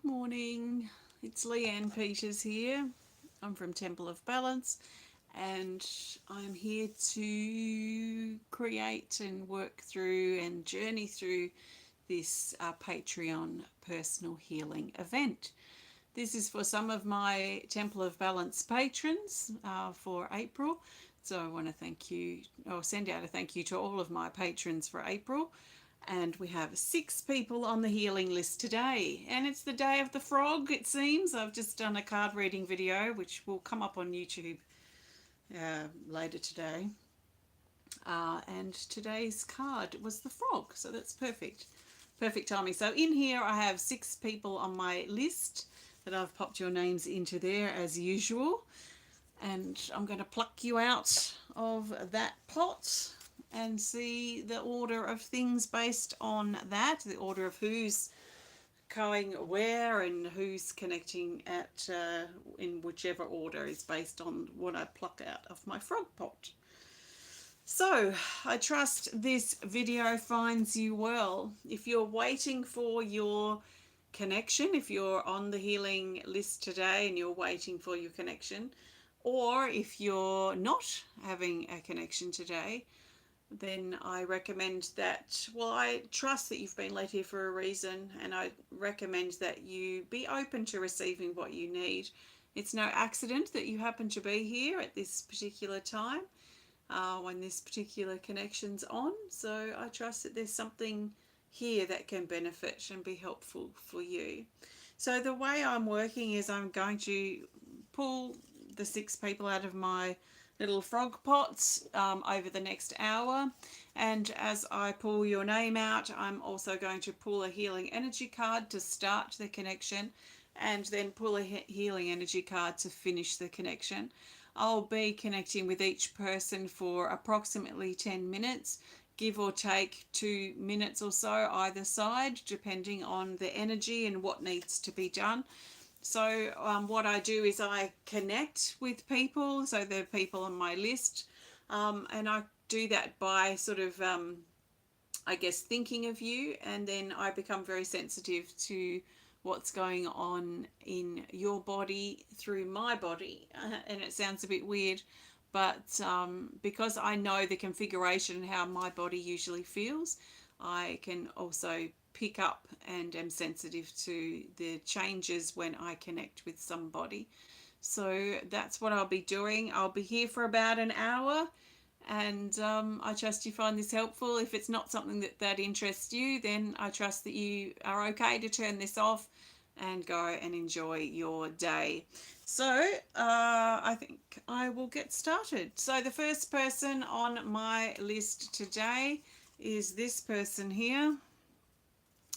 Good morning, it's Leanne Peters here. I'm from Temple of Balance and I'm here to create and work through and journey through this Patreon personal healing event. This is for some of my Temple of Balance patrons for April. So I want to thank you, or send out a thank you to all of my patrons for April. And we have 6 people on the healing list today. And it's the day of the frog, it seems. I've just done a card reading video, which will come up on YouTube later today. And today's card was the frog, so that's perfect. Perfect timing. So in here I have 6 people on my list that I've popped your names into there as usual. And I'm going to pluck you out of that pot and see the order of things based on that, the order of who's going where and who's connecting at in whichever order is based on what I pluck out of my frog pot. So I trust this video finds you well. If you're waiting for your connection, if you're on the healing list today and you're waiting for your connection, or if you're not having a connection today, then I recommend that, well, I trust that you've been led here for a reason, and I recommend that you be open to receiving what you need. It's no accident that you happen to be here at this particular time when this particular connection's on. So I trust that there's something here that can benefit and be helpful for you. So the way I'm working is I'm going to pull the 6 people out of my little frog pots over the next hour, and as I pull your name out, I'm also going to pull a healing energy card to start the connection and then pull a healing energy card to finish the connection. I'll be connecting with each person for approximately 10 minutes, give or take 2 minutes or so either side, depending on the energy and what needs to be done. So what I do is I connect with people, so the people on my list, and I do that by sort of, I guess, thinking of you, and then I become very sensitive to what's going on in your body through my body. And it sounds a bit weird, but because I know the configuration and how my body usually feels, I can also pick up and am sensitive to the changes when I connect with somebody. So that's what I'll be doing. I'll be here for about an hour, and I trust you find this helpful. If it's not something that interests you, then I trust that you are okay to turn this off and go and enjoy your day. So I think I will get started. So the first person on my list today is this person here.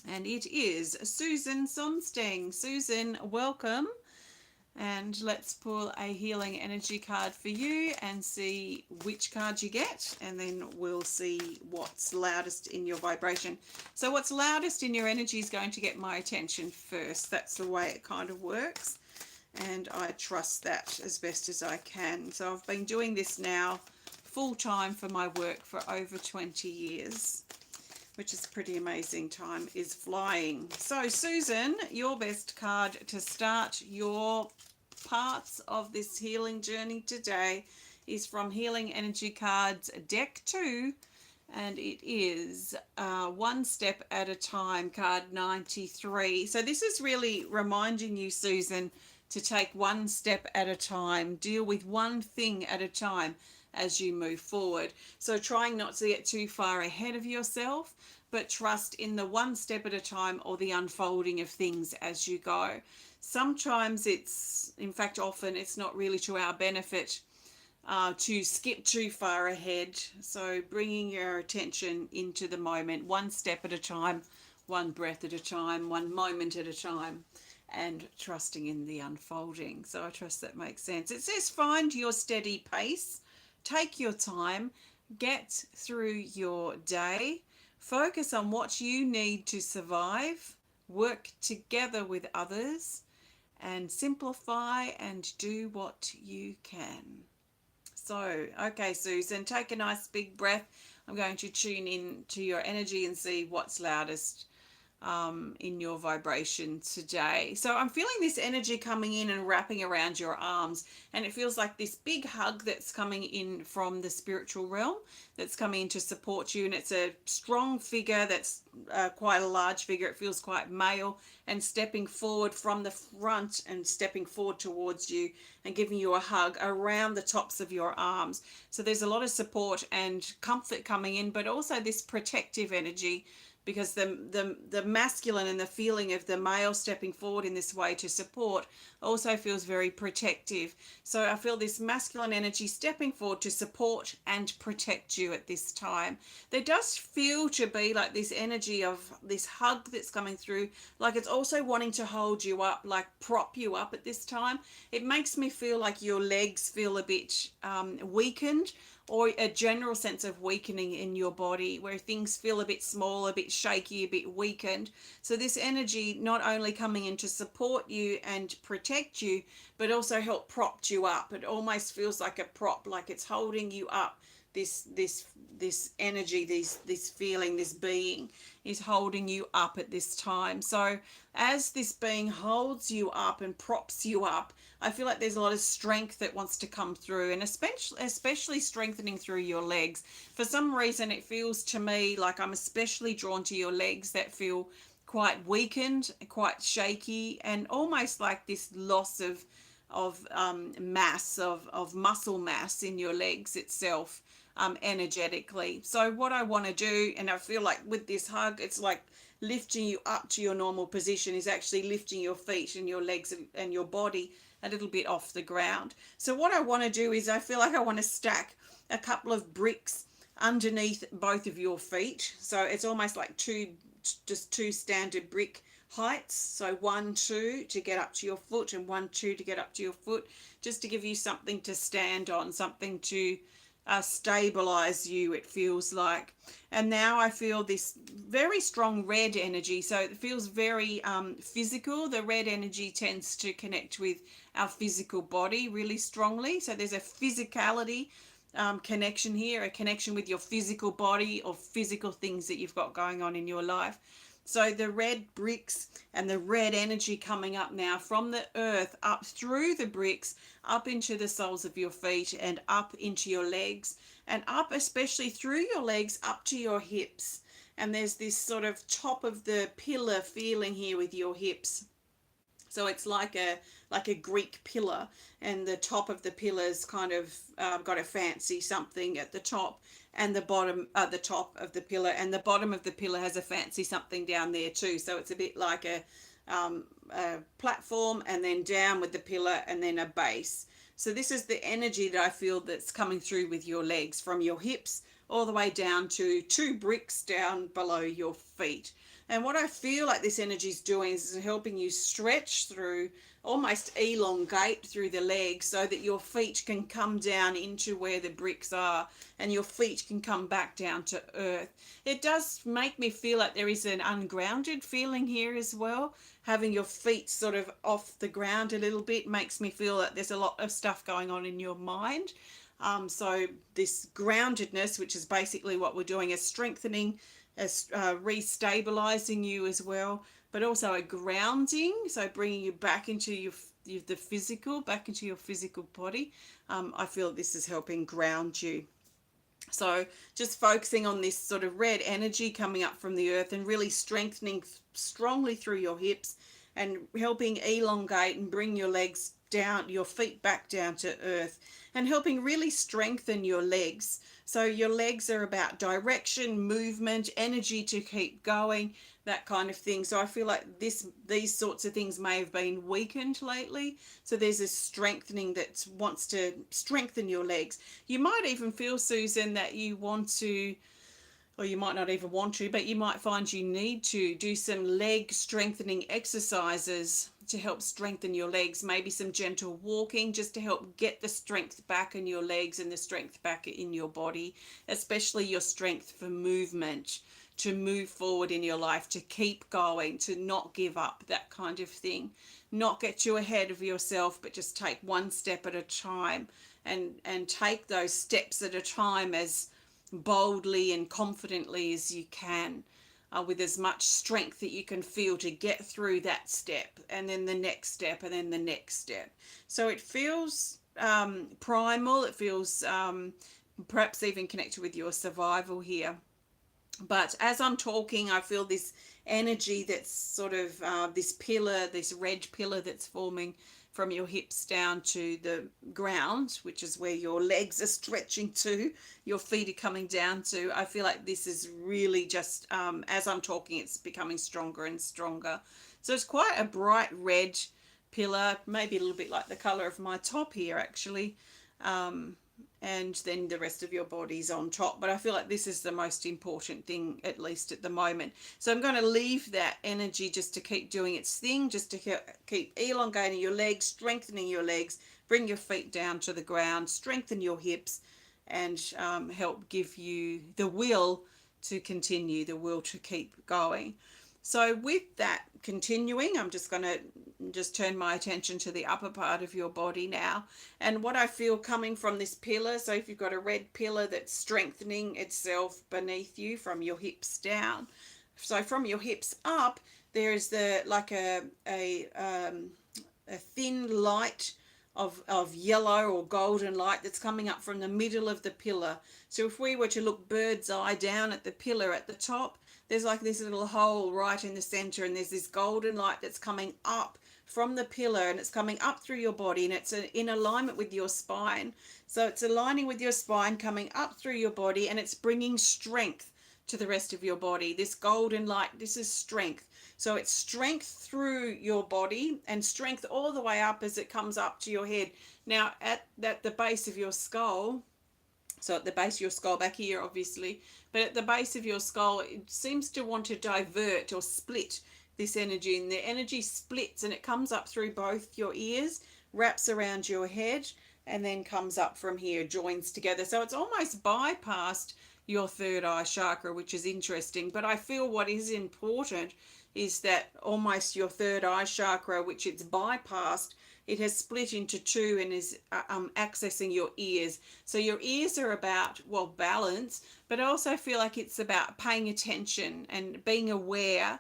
And it is Susan Sonsteng. Susan, welcome. And let's pull a healing energy card for you and see which card you get. And then we'll see what's loudest in your vibration. So what's loudest in your energy is going to get my attention first. That's the way it kind of works. And I trust that as best as I can. So I've been doing this now full time for my work for over 20 years. Which is pretty amazing. Time is flying. So Susan, your best card to start your parts of this healing journey today is from Healing Energy Cards Deck 2, and it is One Step at a Time, card 93. So this is really reminding you, Susan, to take one step at a time, deal with one thing at a time as you move forward. So trying not to get too far ahead of yourself, but trust in the one step at a time or the unfolding of things as you go. Sometimes it's, in fact, often it's not really to our benefit to skip too far ahead. So bringing your attention into the moment, one step at a time, one breath at a time, one moment at a time, and trusting in the unfolding. So I trust that makes sense. It says find your steady pace. Take your time, get through your day, focus on what you need to survive, work together with others, and simplify and do what you can. So, okay, Susan, take a nice big breath. I'm going to tune in to your energy and see what's loudest in your vibration today. So I'm feeling this energy coming in and wrapping around your arms, and it feels like this big hug that's coming in from the spiritual realm, that's coming in to support you. And it's a strong figure that's quite a large figure. It feels quite male, and stepping forward from the front and stepping forward towards you and giving you a hug around the tops of your arms. So there's a lot of support and comfort coming in, but also this protective energy, because the masculine and the feeling of the male stepping forward in this way to support also feels very protective. So I feel this masculine energy stepping forward to support and protect you at this time. There does feel to be like this energy of this hug that's coming through, like it's also wanting to hold you up, like prop you up at this time. It makes me feel like your legs feel a bit weakened, or a general sense of weakening in your body, where things feel a bit small, a bit shaky, a bit weakened. So this energy not only coming in to support you and protect you, but also help prop you up. It almost feels like a prop, like it's holding you up. This energy, this feeling, this being is holding you up at this time. So as this being holds you up and props you up, I feel like there's a lot of strength that wants to come through, and especially strengthening through your legs. For some reason, it feels to me like I'm especially drawn to your legs that feel quite weakened, quite shaky, and almost like this loss of mass, of muscle mass in your legs itself, energetically. So what I want to do, and I feel like with this hug, it's like lifting you up to your normal position, is actually lifting your feet and your legs and your body a little bit off the ground. So what I want to do is, I feel like I want to stack a couple of bricks underneath both of your feet. So it's almost like just two standard brick heights. So 1, 2 to get up to your foot, and 1, 2 to get up to your foot, just to give you something to stand on, something to stabilize you, it feels like. And now I feel this very strong red energy, so it feels very physical. The red energy tends to connect with our physical body really strongly, so there's a physicality connection here, a connection with your physical body or physical things that you've got going on in your life. So the red bricks and the red energy coming up now from the earth up through the bricks, up into the soles of your feet and up into your legs, and up especially through your legs up to your hips. And there's this sort of top of the pillar feeling here with your hips. So it's like a Greek pillar, and the top of the pillar's kind of got a fancy something at the top, and the bottom, the top of the pillar, and the bottom of the pillar has a fancy something down there too. So it's a bit like a platform, and then down with the pillar, and then a base. So this is the energy that I feel that's coming through with your legs, from your hips all the way down to 2 bricks down below your feet. And what I feel like this energy is doing is helping you stretch through, almost elongate through the legs, so that your feet can come down into where the bricks are, and your feet can come back down to earth. It does make me feel like there is an ungrounded feeling here as well. Having your feet sort of off the ground a little bit makes me feel that there's a lot of stuff going on in your mind. So this groundedness, which is basically what we're doing, is strengthening, as restabilizing you as well, but also a grounding, so bringing you back into the physical, back into your physical body. I feel this is helping ground you. So just focusing on this sort of red energy coming up from the earth and really strengthening strongly through your hips, and helping elongate and bring your legs down, your feet back down to earth, and helping really strengthen your legs. So your legs are about direction, movement, energy to keep going, that kind of thing. So I feel like these sorts of things may have been weakened lately. So there's a strengthening that wants to strengthen your legs. You might even feel, Susan, that you want to, or you might not even want to, but you might find you need to do some leg strengthening exercises to help strengthen your legs. Maybe some gentle walking, just to help get the strength back in your legs and the strength back in your body, especially your strength for movement, to move forward in your life, to keep going, to not give up, that kind of thing. Not get too ahead of yourself, but just take one step at a time, and take those steps at a time as boldly and confidently as you can. with as much strength that you can feel to get through that step, and then the next step, and then the next step. So it feels primal. It feels perhaps even connected with your survival here. But as I'm talking, I feel this energy that's sort of this pillar, this red pillar that's forming from your hips down to the ground, which is where your legs are stretching to, your feet are coming down to. I feel like this is really just, as I'm talking, it's becoming stronger and stronger. So it's quite a bright red pillar, maybe a little bit like the color of my top here, actually. And then the rest of your body's on top. But I feel like this is the most important thing, at least at the moment. So I'm going to leave that energy just to keep doing its thing, just to keep elongating your legs, strengthening your legs, bring your feet down to the ground, strengthen your hips, and help give you the will to continue, the will to keep going. So with that continuing, I'm just going to just turn my attention to the upper part of your body now. And what I feel coming from this pillar, so if you've got a red pillar that's strengthening itself beneath you from your hips down. So from your hips up, there is like a thin light of yellow or golden light that's coming up from the middle of the pillar. So if we were to look bird's eye down at the pillar at the top, there's like this little hole right in the center, and there's this golden light that's coming up from the pillar, and it's coming up through your body, and it's in alignment with your spine. So it's aligning with your spine, coming up through your body, and it's bringing strength to the rest of your body. This golden light, this is strength. So it's strength through your body and strength all the way up as it comes up to your head. Now at the base of your skull, so at the base of your skull, back here obviously, but at the base of your skull, it seems to want to divert or split this energy, and the energy splits and it comes up through both your ears, wraps around your head, and then comes up from here, joins together. So it's almost bypassed your third eye chakra, which is interesting. But I feel what is important is that almost your third eye chakra, which it's bypassed, it has split into two and is accessing your ears. So your ears are about, well, balance, but I also feel like it's about paying attention and being aware,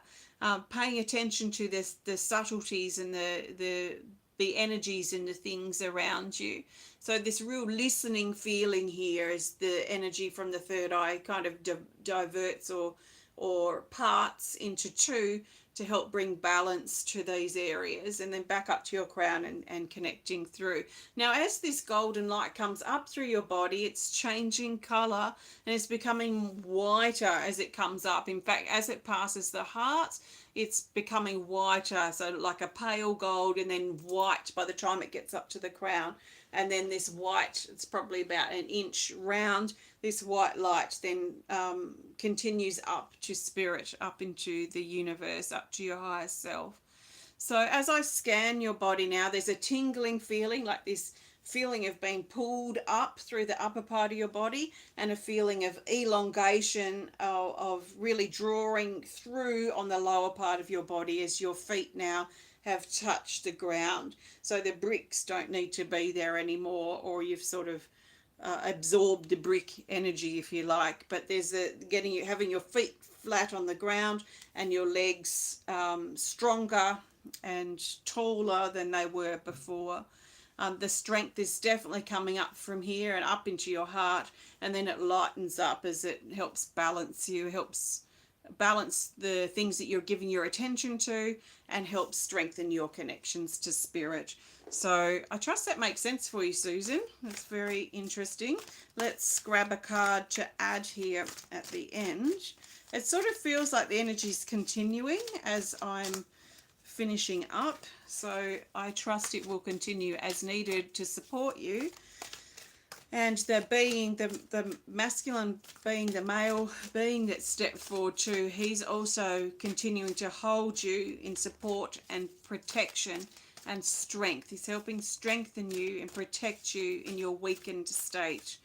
paying attention to the subtleties and the energies and the things around you. So this real listening feeling here is the energy from the third eye kind of diverts or parts into two to help bring balance to these areas, and then back up to your crown and connecting through. Now as this golden light comes up through your body, it's changing color and it's becoming whiter as it comes up. In fact, as it passes the heart, it's becoming whiter, so like a pale gold and then white by the time it gets up to the crown. And then this white, it's probably about an inch round, this white light then continues up to spirit, up into the universe, up to your higher self. So as I scan your body now, there's a tingling feeling, like this feeling of being pulled up through the upper part of your body, and a feeling of elongation, of really drawing through on the lower part of your body as your feet now have touched the ground. So the bricks don't need to be there anymore, or you've sort of absorbed the brick energy, if you like. But there's having your feet flat on the ground and your legs stronger and taller than they were before. The strength is definitely coming up from here and up into your heart, and then it lightens up as it helps balance you, helps balance the things that you're giving your attention to, and helps strengthen your connections to spirit. So I trust that makes sense for you, Susan. That's very interesting. Let's grab a card to add here at the end. It sort of feels like the energy is continuing as I'm finishing up, so I trust it will continue as needed to support you. And the masculine being, the male being that stepped forward too, he's also continuing to hold you in support and protection and strength. He's helping strengthen you and protect you in your weakened state.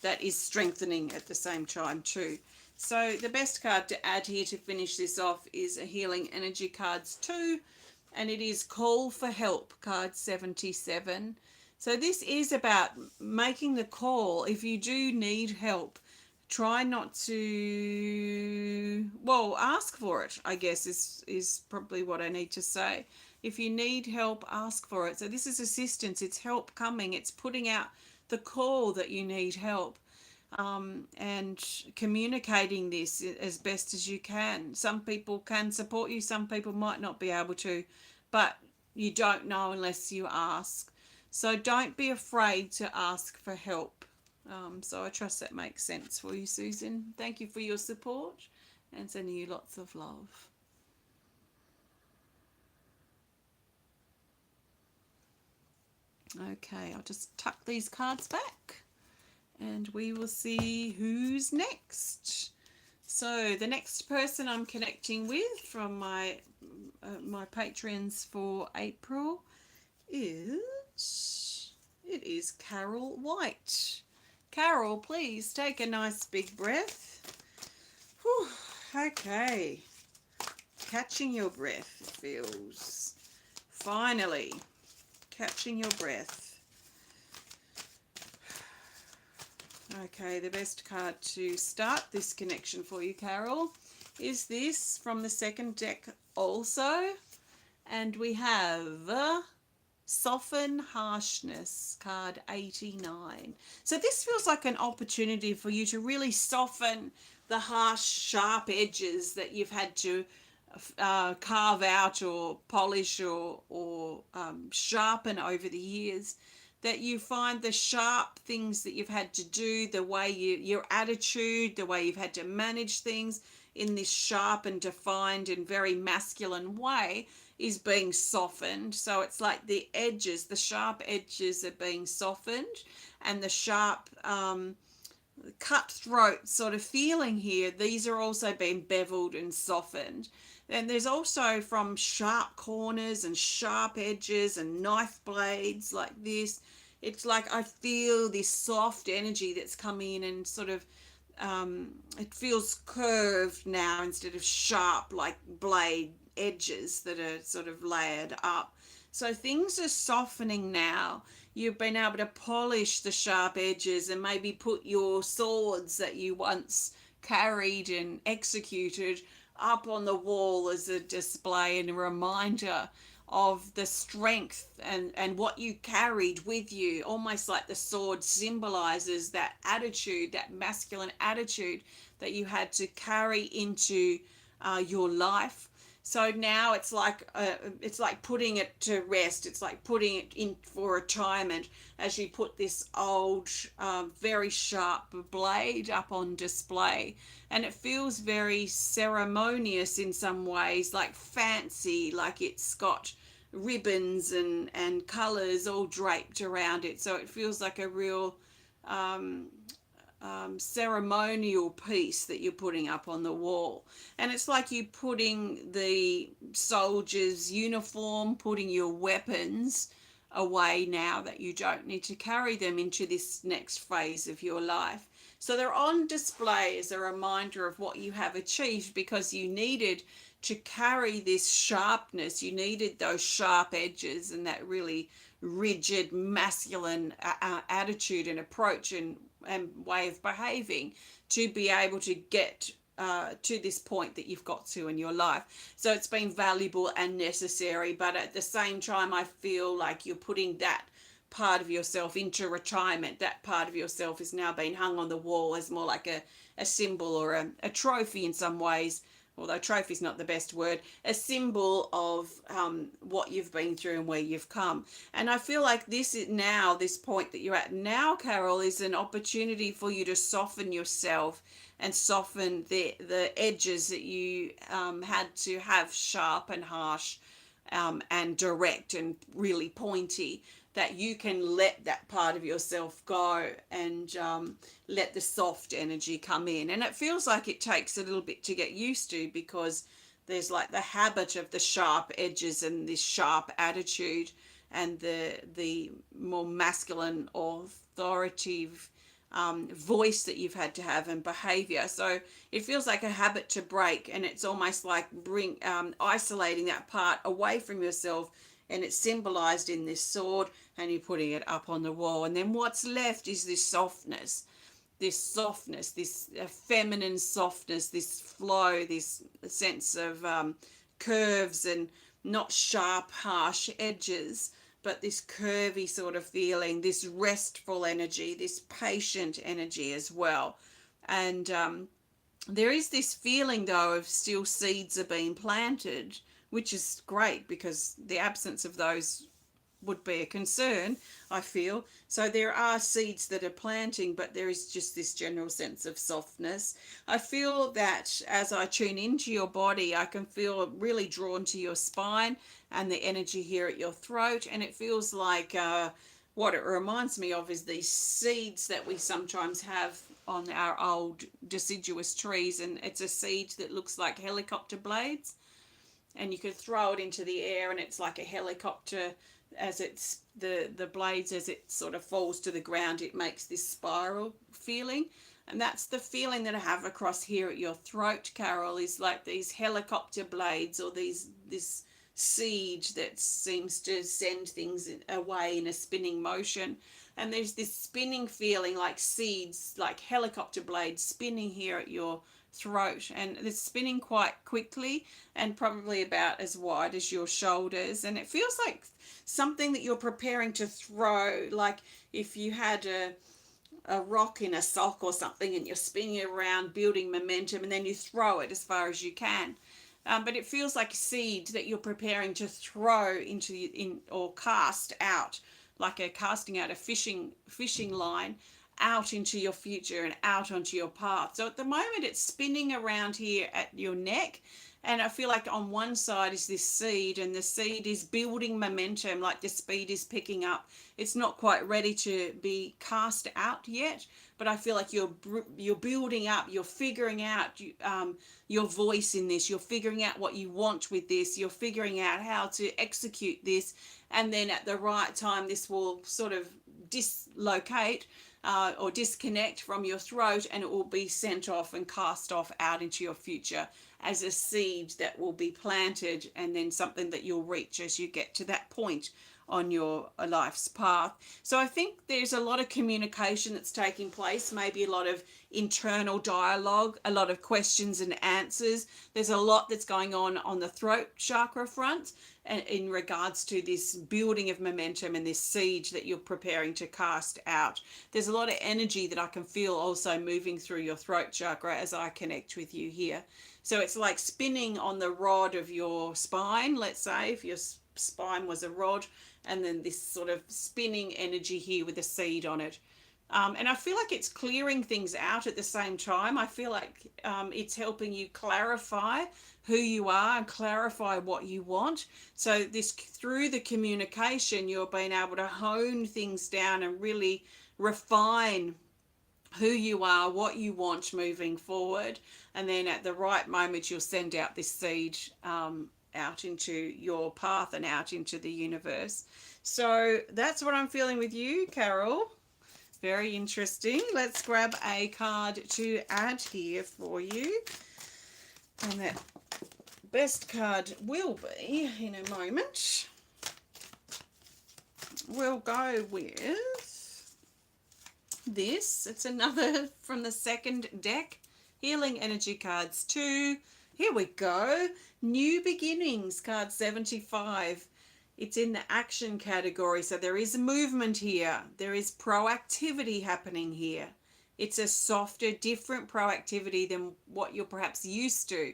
That is strengthening at the same time too. So the best card to add here to finish this off is a Healing Energy Cards 2, and it is Call for Help, card 77. So this is about making the call if you do need help try not to, well, ask for it, I guess, is probably what I need to say. If you need help, ask for it. So this is assistance, it's help coming, it's putting out the call that you need help, and communicating this as best as you can. Some people can support you, some people might not be able to, but you don't know unless you ask. So don't be afraid to ask for help. So I trust that makes sense for you, Susan. Thank you for your support and sending you lots of love. Okay, I'll just tuck these cards back and we will see who's next. So the next person I'm connecting with from my patrons for April is Carol White. Carol, please take a nice big breath. Whew, okay, catching your breath feels. Finally, catching your breath. Okay, the best card to start this connection for you, Carol, is this from the second deck also. And we have Soften Harshness, card 89. So this feels like an opportunity for you to really soften the harsh, sharp edges that you've had to carve out or polish or sharpen over the years. That you find the sharp things that you've had to do, the way your attitude, the way you've had to manage things in this sharp and defined and very masculine way is being softened. So it's like the edges, the sharp edges are being softened, and the sharp cutthroat sort of feeling here, these are also being beveled and softened. And there's also from sharp corners and sharp edges and knife blades like this. It's like I feel this soft energy that's coming in and sort of, it feels curved now instead of sharp like blade edges that are sort of layered up. So things are softening now. You've been able to polish the sharp edges and maybe put your swords that you once carried and executed up on the wall as a display and a reminder of the strength and what you carried with you. Almost like the sword symbolizes that attitude, that masculine attitude that you had to carry into your life. So now it's like putting it to rest. It's like putting it in for retirement as you put this old, very sharp blade up on display. And it feels very ceremonious in some ways, like fancy, like it's got ribbons and colours all draped around it. So it feels like a real ceremonial piece that you're putting up on the wall. And it's like you putting the soldier's uniform, putting your weapons away now that you don't need to carry them into this next phase of your life. So they're on display as a reminder of what you have achieved, because you needed to carry this sharpness. You needed those sharp edges and that really rigid masculine attitude and approach and way of behaving to be able to get to this point that you've got to in your life. So it's been valuable and necessary, but at the same time I feel like you're putting that part of yourself into retirement. That part of yourself is now being hung on the wall as more like a symbol or a trophy in some ways, although trophy is not the best word, a symbol of what you've been through and where you've come. And I feel like this is now, this point that you're at now, Carol, is an opportunity for you to soften yourself and soften the edges that you had to have sharp and harsh and direct and really pointy, that you can let that part of yourself go and let the soft energy come in. And it feels like it takes a little bit to get used to, because there's like the habit of the sharp edges and this sharp attitude and the more masculine authoritative voice that you've had to have and behavior. So it feels like a habit to break, and it's almost like isolating that part away from yourself, and it's symbolized in this sword, and you're putting it up on the wall. And then what's left is this softness. softness, this feminine softness, this flow, this sense of curves and not sharp, harsh edges, but this curvy sort of feeling, this restful energy, this patient energy as well. And there is this feeling, though, of still seeds are being planted, which is great because the absence of those would be a concern, I feel. So there are seeds that are planting, but there is just this general sense of softness. I feel that as I tune into your body, I can feel really drawn to your spine and the energy here at your throat. And it feels like what it reminds me of is these seeds that we sometimes have on our old deciduous trees. And it's a seed that looks like helicopter blades. And you could throw it into the air and it's like a helicopter. As it's the blades, as it sort of falls to the ground, it makes this spiral feeling. And that's the feeling that I have across here at your throat, Carol, is like these helicopter blades, or this seed that seems to send things away in a spinning motion. And there's this spinning feeling like seeds, like helicopter blades spinning here at your throat, and it's spinning quite quickly and probably about as wide as your shoulders. And it feels like something that you're preparing to throw, like if you had a rock in a sock or something and you're spinning it around building momentum, and then you throw it as far as you can. But it feels like a seed that you're preparing to throw or cast out, like a casting out a fishing line out into your future and out onto your path. So at the moment it's spinning around here at your neck, and I feel like on one side is this seed, and the seed is building momentum, like the speed is picking up. It's not quite ready to be cast out yet, but I feel like you're building up, you're figuring out your voice in this, you're figuring out what you want with this, you're figuring out how to execute this, and then at the right time this will sort of dislocate or disconnect from your throat, and it will be sent off and cast off out into your future as a seed that will be planted, and then something that you'll reach as you get to that point on your life's path. So I think there's a lot of communication that's taking place, maybe a lot of internal dialogue, a lot of questions and answers. There's a lot that's going on the throat chakra front, and in regards to this building of momentum and this seed that you're preparing to cast out. There's a lot of energy that I can feel also moving through your throat chakra as I connect with you here. So it's like spinning on the rod of your spine, let's say, if your spine was a rod, and then this sort of spinning energy here with a seed on it. And I feel like it's clearing things out at the same time. I feel like it's helping you clarify who you are and clarify what you want. So this, through the communication, you're being able to hone things down and really refine who you are, what you want moving forward. And then at the right moment, you'll send out this seed out into your path and out into the universe. So that's what I'm feeling with you, Carol. Very interesting. Let's grab a card to add here for you. And that best card will be in a moment. We'll go with this. It's another from the second deck. Healing Energy cards 2. Here we go. New Beginnings, card 75. It's in the action category, so there is movement here. There is proactivity happening here. It's a softer, different proactivity than what you're perhaps used to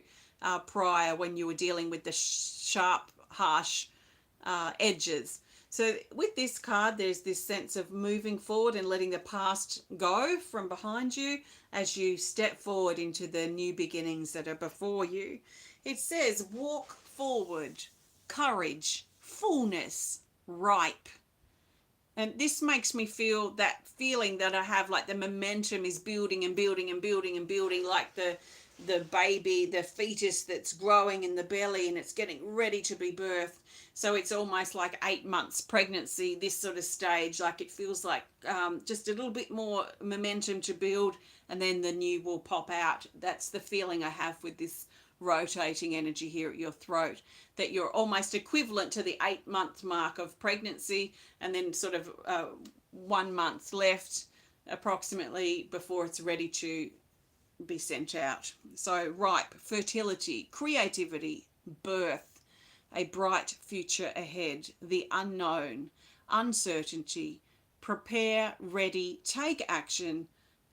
prior, when you were dealing with the sharp, harsh edges. So with this card, there's this sense of moving forward and letting the past go from behind you as you step forward into the new beginnings that are before you. It says, walk forward, courage, fullness, ripe. And this makes me feel that feeling that I have, like the momentum is building and building and building and building, like the baby, the fetus that's growing in the belly and it's getting ready to be birthed. So it's almost like 8 months pregnancy, this sort of stage. Like it feels like just a little bit more momentum to build, and then the new will pop out. That's the feeling I have with this rotating energy here at your throat, that you're almost equivalent to the 8-month mark of pregnancy, and then sort of 1 month left, approximately before it's ready to be sent out. So ripe, fertility, creativity, birth, a bright future ahead, the unknown, uncertainty, prepare, ready, take action,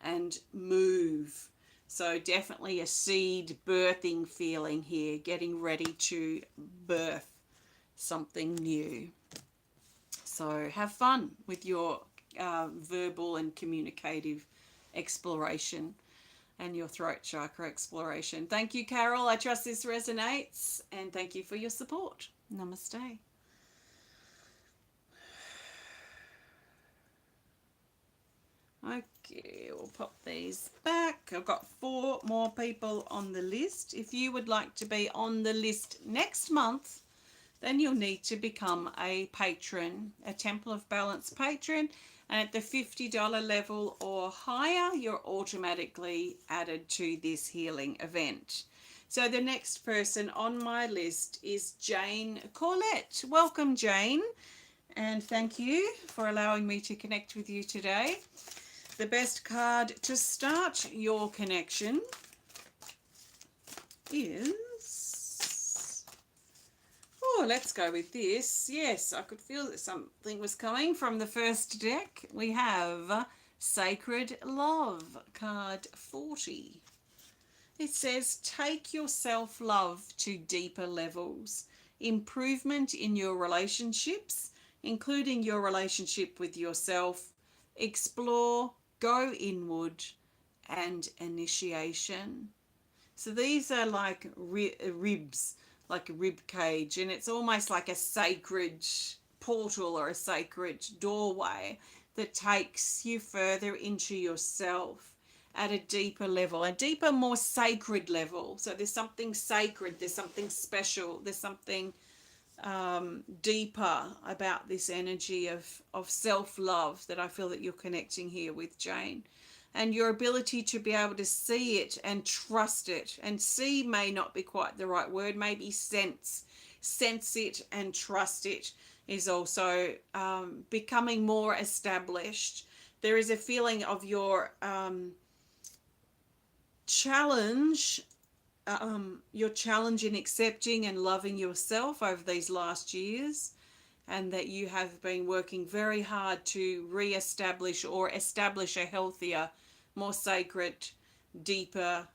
and move. So definitely a seed birthing feeling here, getting ready to birth something new. So have fun with your verbal and communicative exploration and your throat chakra exploration. Thank you, Carol. I trust this resonates, and thank you for your support. Namaste. Okay, we'll pop these back. I've got 4 more people on the list. If you would like to be on the list next month, then you'll need to become a patron, a Temple of Balance patron. And at the $50 level or higher, you're automatically added to this healing event. So the next person on my list is Jane Corlett. Welcome, Jane. And thank you for allowing me to connect with you today. The best card to start your connection is... Oh, let's go with this. Yes, I could feel that something was coming from the first deck. We have Sacred Love, card 40. It says, take your self-love to deeper levels. Improvement in your relationships, including your relationship with yourself. Explore, go inward, and initiation. So these are like ribs, like a rib cage, and it's almost like a sacred portal or a sacred doorway that takes you further into yourself at a deeper level, a deeper, more sacred level. So there's something sacred, there's something special, there's something deeper about this energy of self-love that I feel that you're connecting here with, Jane. And your ability to be able to see it and trust it. And see may not be quite the right word, maybe sense it and trust it is also becoming more established. There is a feeling of your challenge in accepting and loving yourself over these last years, and that you have been working very hard to re-establish or establish a healthier, more sacred, deeper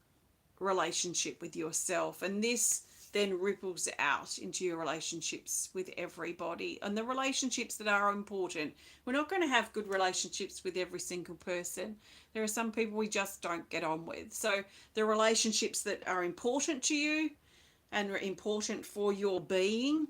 relationship with yourself. And this then ripples out into your relationships with everybody and the relationships that are important. We're not going to have good relationships with every single person. There are some people we just don't get on with. So the relationships that are important to you and are important for your being,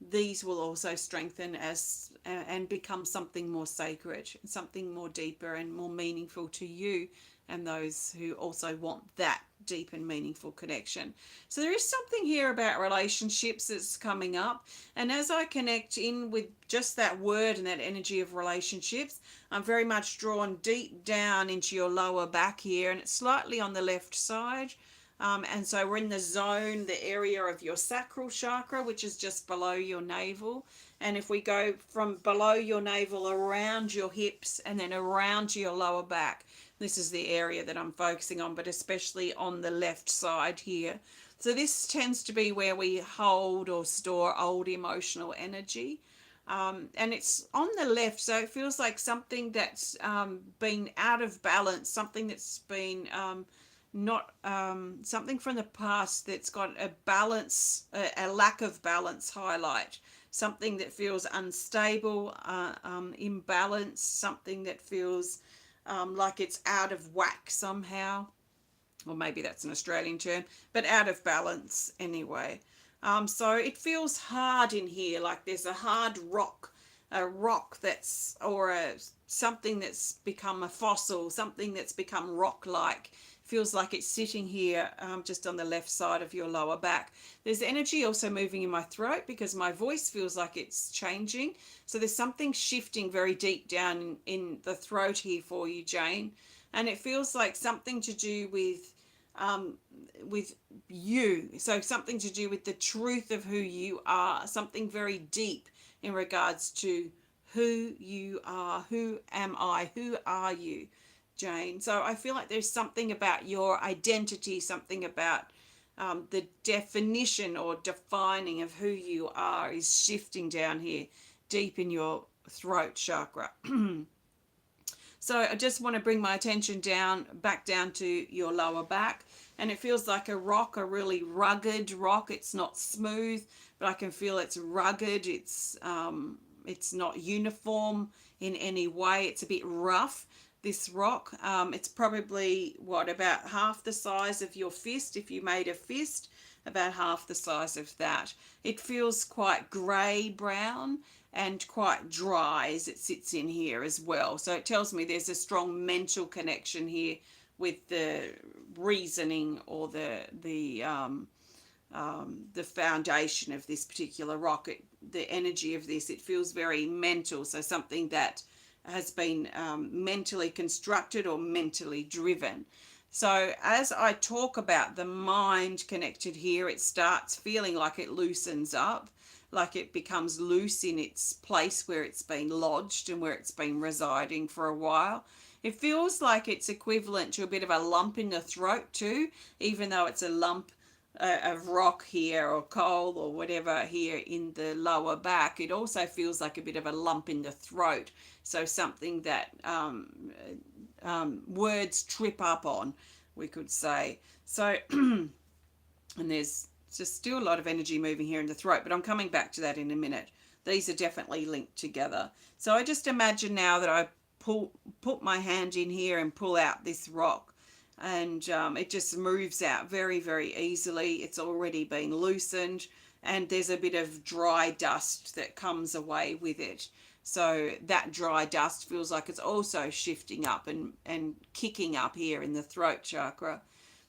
these will also strengthen as and become something more sacred, something more deeper and more meaningful to you and those who also want that deep and meaningful connection. So there is something here about relationships that's coming up, and as I connect in with just that word and that energy of relationships, I'm very much drawn deep down into your lower back here, and it's slightly on the left side. And so we're in the zone, the area of your sacral chakra, which is just below your navel. And if we go from below your navel around your hips and then around to your lower back, this is the area that I'm focusing on, but especially on the left side here. So this tends to be where we hold or store old emotional energy. And it's on the left, so it feels like something that's been out of balance, something that's been... not something from the past that's got a balance, a lack of balance highlight, something that feels unstable, imbalanced, something that feels like it's out of whack somehow, or maybe that's an Australian term, but out of balance anyway. So it feels hard in here, like there's a hard rock, that's, or something that's become a fossil, something that's become rock-like. Feels like it's sitting here just on the left side of your lower back. There's energy also moving in my throat because my voice feels like it's changing. So there's something shifting very deep down in the throat here for you, Jane. And it feels like something to do with you. So something to do with the truth of who you are. Something very deep in regards to who you are. Who am I? Who are you? Jane. So I feel like there's something about your identity, something about the definition or defining of who you are is shifting down here deep in your throat chakra. So I just want to bring my attention back down to your lower back. And it feels like a rock, a really rugged rock. It's not smooth, but I can feel it's rugged. It's not uniform in any way. It's a bit rough, this rock. It's probably, about half the size of your fist. If you made a fist, about half the size of that. It feels quite grey brown and quite dry as it sits in here as well. So it tells me there's a strong mental connection here with the reasoning or the foundation of this particular rock. The energy of this, it feels very mental. So something that has been mentally constructed or mentally driven. So as I talk about the mind connected here, it starts feeling like it loosens up, like it becomes loose in its place where it's been lodged and where it's been residing for a while. It feels like it's equivalent to a bit of a lump in the throat too, even though it's a lump of rock here or coal or whatever here in the lower back. It also feels like a bit of a lump in the throat. So something that words trip up on, we could say. So, and there's just still a lot of energy moving here in the throat, but I'm coming back to that in a minute. These are definitely linked together. So I just imagine now that I put my hand in here and pull out this rock, and it just moves out very, very easily. It's already been loosened, and there's a bit of dry dust that comes away with it. So that dry dust feels like it's also shifting up and kicking up here in the throat chakra.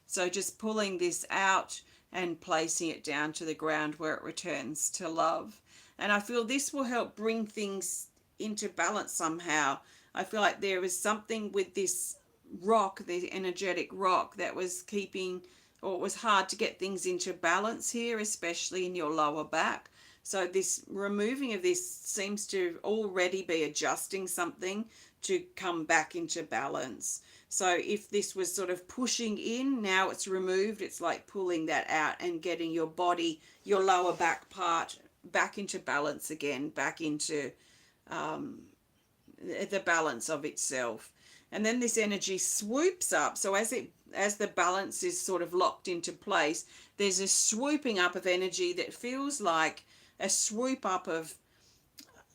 So just pulling this out and placing it down to the ground where it returns to love. And I feel this will help bring things into balance somehow. I feel like there is something with this rock, the energetic rock, that was keeping, or it was hard to get things into balance here, especially in your lower back. So this removing of this seems to already be adjusting something to come back into balance. So if this was sort of pushing in, now it's removed. It's like pulling that out and getting your body, your lower back part, back into balance again, back into the balance of itself. And then this energy swoops up. So as the balance is sort of locked into place, there's a swooping up of energy that feels like a swoop up of,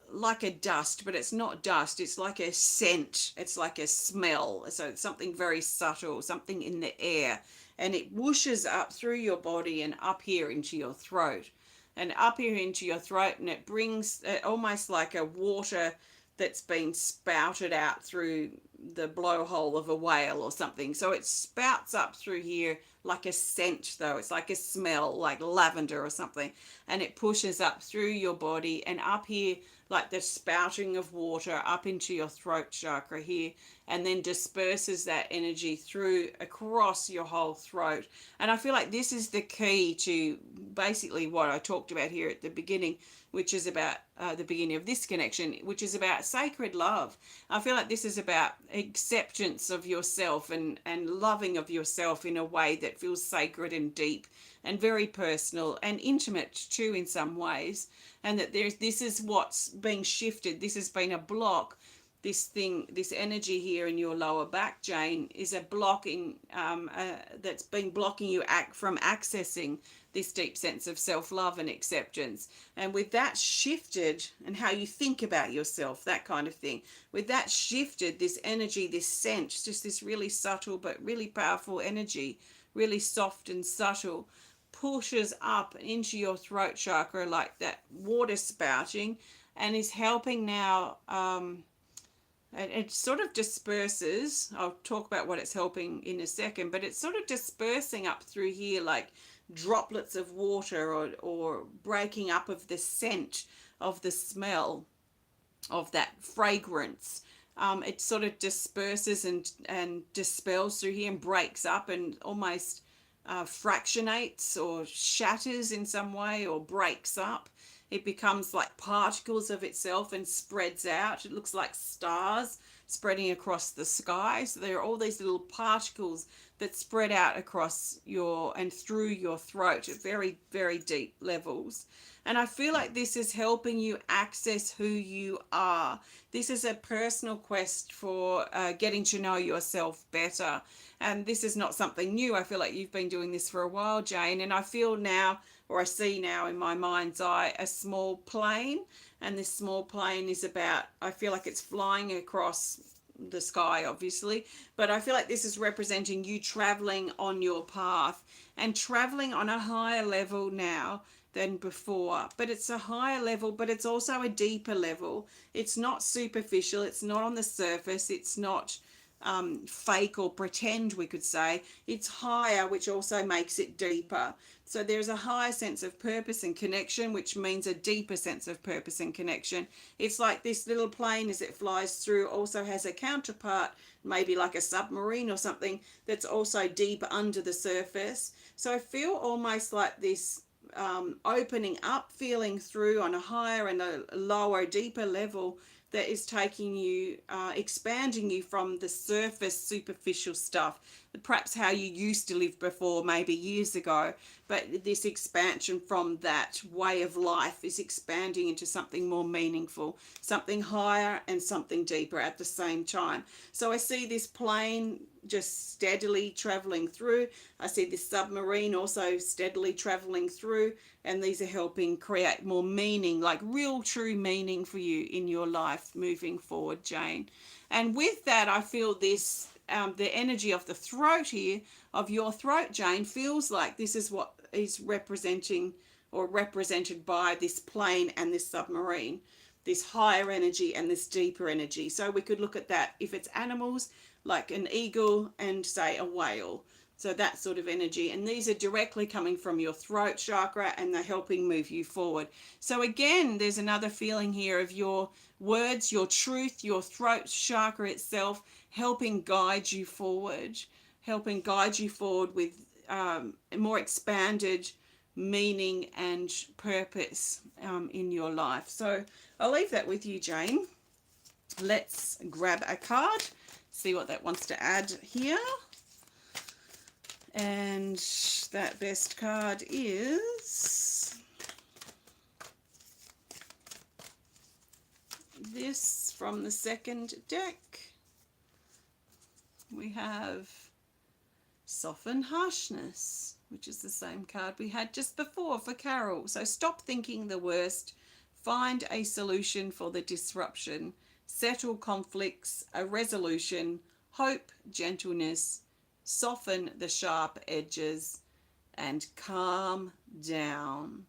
like a dust, but it's not dust. It's like a scent. It's like a smell. So it's something very subtle, something in the air. And it whooshes up through your body and up here into your throat. And up here into your throat, and it brings almost like a water that's been spouted out through the blowhole of a whale or something. So it spouts up through here like a scent, though. It's like a smell, like lavender or something. And it pushes up through your body and up here, like the spouting of water up into your throat chakra here, and then disperses that energy through across your whole throat. And I feel like this is the key to basically what I talked about here at the beginning, which is about the beginning of this connection, which is about sacred love. I feel like this is about acceptance of yourself and loving of yourself in a way that feels sacred and deep and very personal and intimate too in some ways. And that this is what's being shifted. This has been a block. This energy here in your lower back, Jane, is a blocking that's been blocking you from accessing this deep sense of self-love and acceptance. And with that shifted, and how you think about yourself, that kind of thing, with that shifted, this energy, this scent, just this really subtle but really powerful energy, really soft and subtle, pushes up into your throat chakra like that water spouting, and is helping now. It sort of disperses. I'll talk about what it's helping in a second, but it's sort of dispersing up through here like droplets of water, or breaking up of the scent, of the smell, of that fragrance. It sort of disperses and dispels through here and breaks up and almost fractionates or shatters in some way, or breaks up. It becomes like particles of itself and spreads out. It looks like stars spreading across the sky. So there are all these little particles that spread out across your and through your throat at very, very deep levels. And I feel like this is helping you access who you are. This is a personal quest for getting to know yourself better. And this is not something new. I feel like you've been doing this for a while, Jane. And I feel now, or I see now in my mind's eye, a small plane. And this small plane is about, I feel like it's flying across the sky, obviously, but I feel like this is representing you traveling on your path and traveling on a higher level now than before. But it's a higher level, but it's also a deeper level. It's not superficial, it's not on the surface, it's not fake or pretend, we could say. It's higher, which also makes it deeper. So there's a higher sense of purpose and connection, which means a deeper sense of purpose and connection. It's like this little plane, as it flies through, also has a counterpart, maybe like a submarine or something, that's also deep under the surface. So I feel almost like this opening up, feeling through on a higher and a lower, deeper level that is taking you, expanding you from the surface, superficial stuff, perhaps how you used to live before, maybe years ago. But this expansion from that way of life is expanding into something more meaningful, something higher and something deeper at the same time. So I see this plane just steadily traveling through. I see this submarine also steadily traveling through, and these are helping create more meaning, like real true meaning for you in your life moving forward, Jane. And with that, I feel this the energy of the throat here, of your throat, Jane, feels like this is what is representing or represented by this plane and this submarine, this higher energy and this deeper energy. So we could look at that if it's animals, like an eagle and say a whale. So that sort of energy. And these are directly coming from your throat chakra, and they're helping move you forward. So again, there's another feeling here of your words, your truth, your throat chakra itself helping guide you forward, with more expanded meaning and purpose in your life. So I'll leave that with you, Jane. Let's grab a card, see what that wants to add here. And that best card is this from the second deck. We have Soften Harshness, which is the same card we had just before for Carol. So stop thinking the worst, find a solution for the disruption, settle conflicts, a resolution, hope, gentleness, soften the sharp edges, and calm down.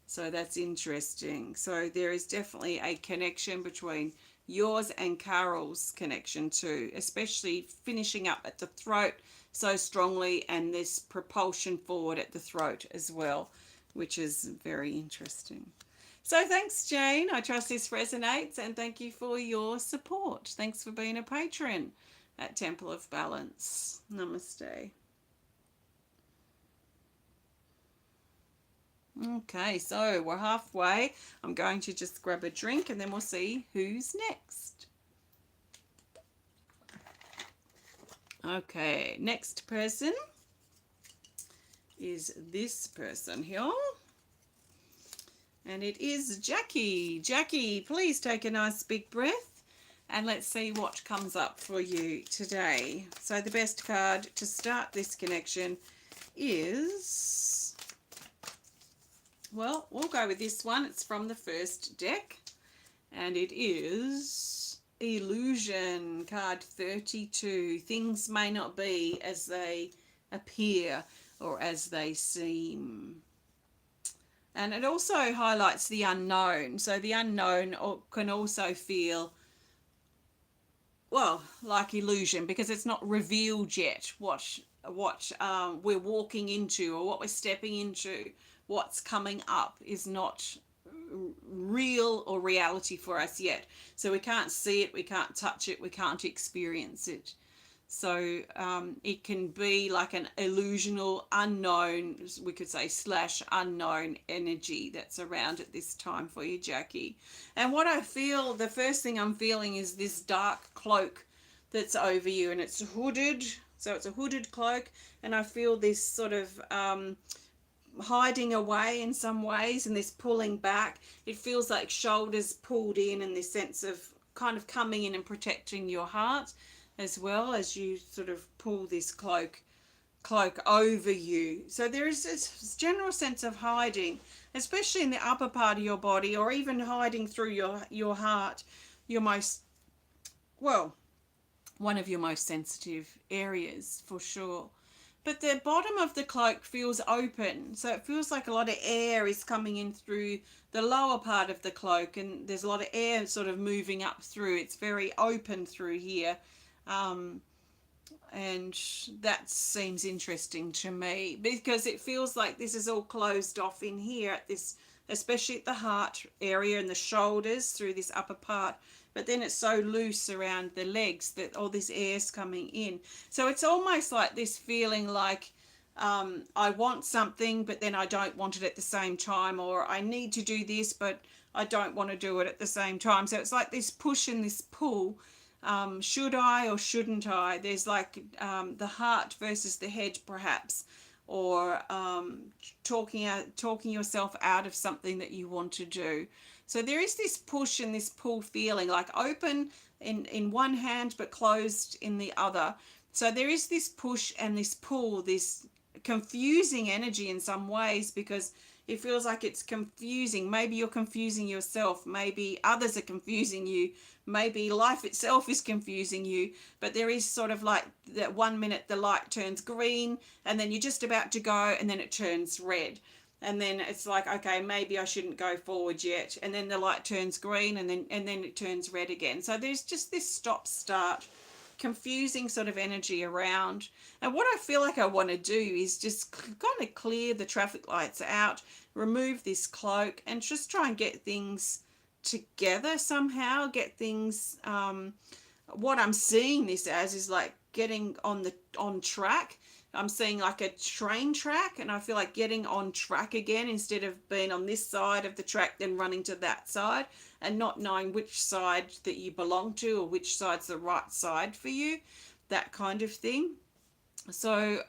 So that's interesting. So there is definitely a connection between yours and Carol's connection too, especially finishing up at the throat so strongly, and this propulsion forward at the throat as well, which is very interesting. So thanks, Jane. I trust this resonates, and thank you for your support. Thanks for being a patron at Temple of Balance. Namaste. Okay, so we're halfway. I'm going to just grab a drink and then we'll see who's next. Okay, next person is this person here. And it is Jackie. Jackie, please take a nice big breath and let's see what comes up for you today. So the best card to start this connection is, well, we'll go with this one. It's from the first deck, and it is Illusion, card 32. Things may not be as they appear or as they seem. And it also highlights the unknown. So the unknown can also feel, well, like illusion, because it's not revealed yet what we're walking into or what we're stepping into. What's coming up is not real or reality for us yet. So we can't see it, we can't touch it, we can't experience it. So it can be like an illusional, unknown, we could say slash unknown energy that's around at this time for you, Jackie. And what I feel, the first thing I'm feeling is this dark cloak that's over you, and it's hooded. So it's a hooded cloak, and I feel this sort of hiding away in some ways, and this pulling back. It feels like shoulders pulled in, and this sense of kind of coming in and protecting your heart as well as you sort of pull this cloak over you. So there is this general sense of hiding, especially in the upper part of your body, or even hiding through your heart, your most, well, one of your most sensitive areas for sure. But the bottom of the cloak feels open, so it feels like a lot of air is coming in through the lower part of the cloak, and there's a lot of air sort of moving up through. It's very open through here, and that seems interesting to me, because it feels like this is all closed off in here at this, especially at the heart area and the shoulders through this upper part. But then it's so loose around the legs that all this air's coming in. So it's almost like this feeling like I want something, but then I don't want it at the same time, or I need to do this, but I don't want to do it at the same time. So it's like this push and this pull. Should I or shouldn't I? There's like the heart versus the head, perhaps, or talking yourself out of something that you want to do. So there is this push and this pull feeling, like open in one hand but closed in the other. So there is this push and this pull, this confusing energy in some ways, because it feels like it's confusing. Maybe you're confusing yourself. Maybe others are confusing you. Maybe life itself is confusing you. But there is sort of like that 1 minute the light turns green, and then you're just about to go, and then it turns red. And then it's like, okay, maybe I shouldn't go forward yet. And then the light turns green, and then it turns red again. So there's just this stop-start, confusing sort of energy around. And what I feel like I want to do is just kind of clear the traffic lights out, remove this cloak, and just try and get things together somehow, get things, what I'm seeing this as is like getting on track. I'm seeing like a train track, and I feel like getting on track again, instead of being on this side of the track then running to that side and not knowing which side that you belong to or which side's the right side for you, that kind of thing. So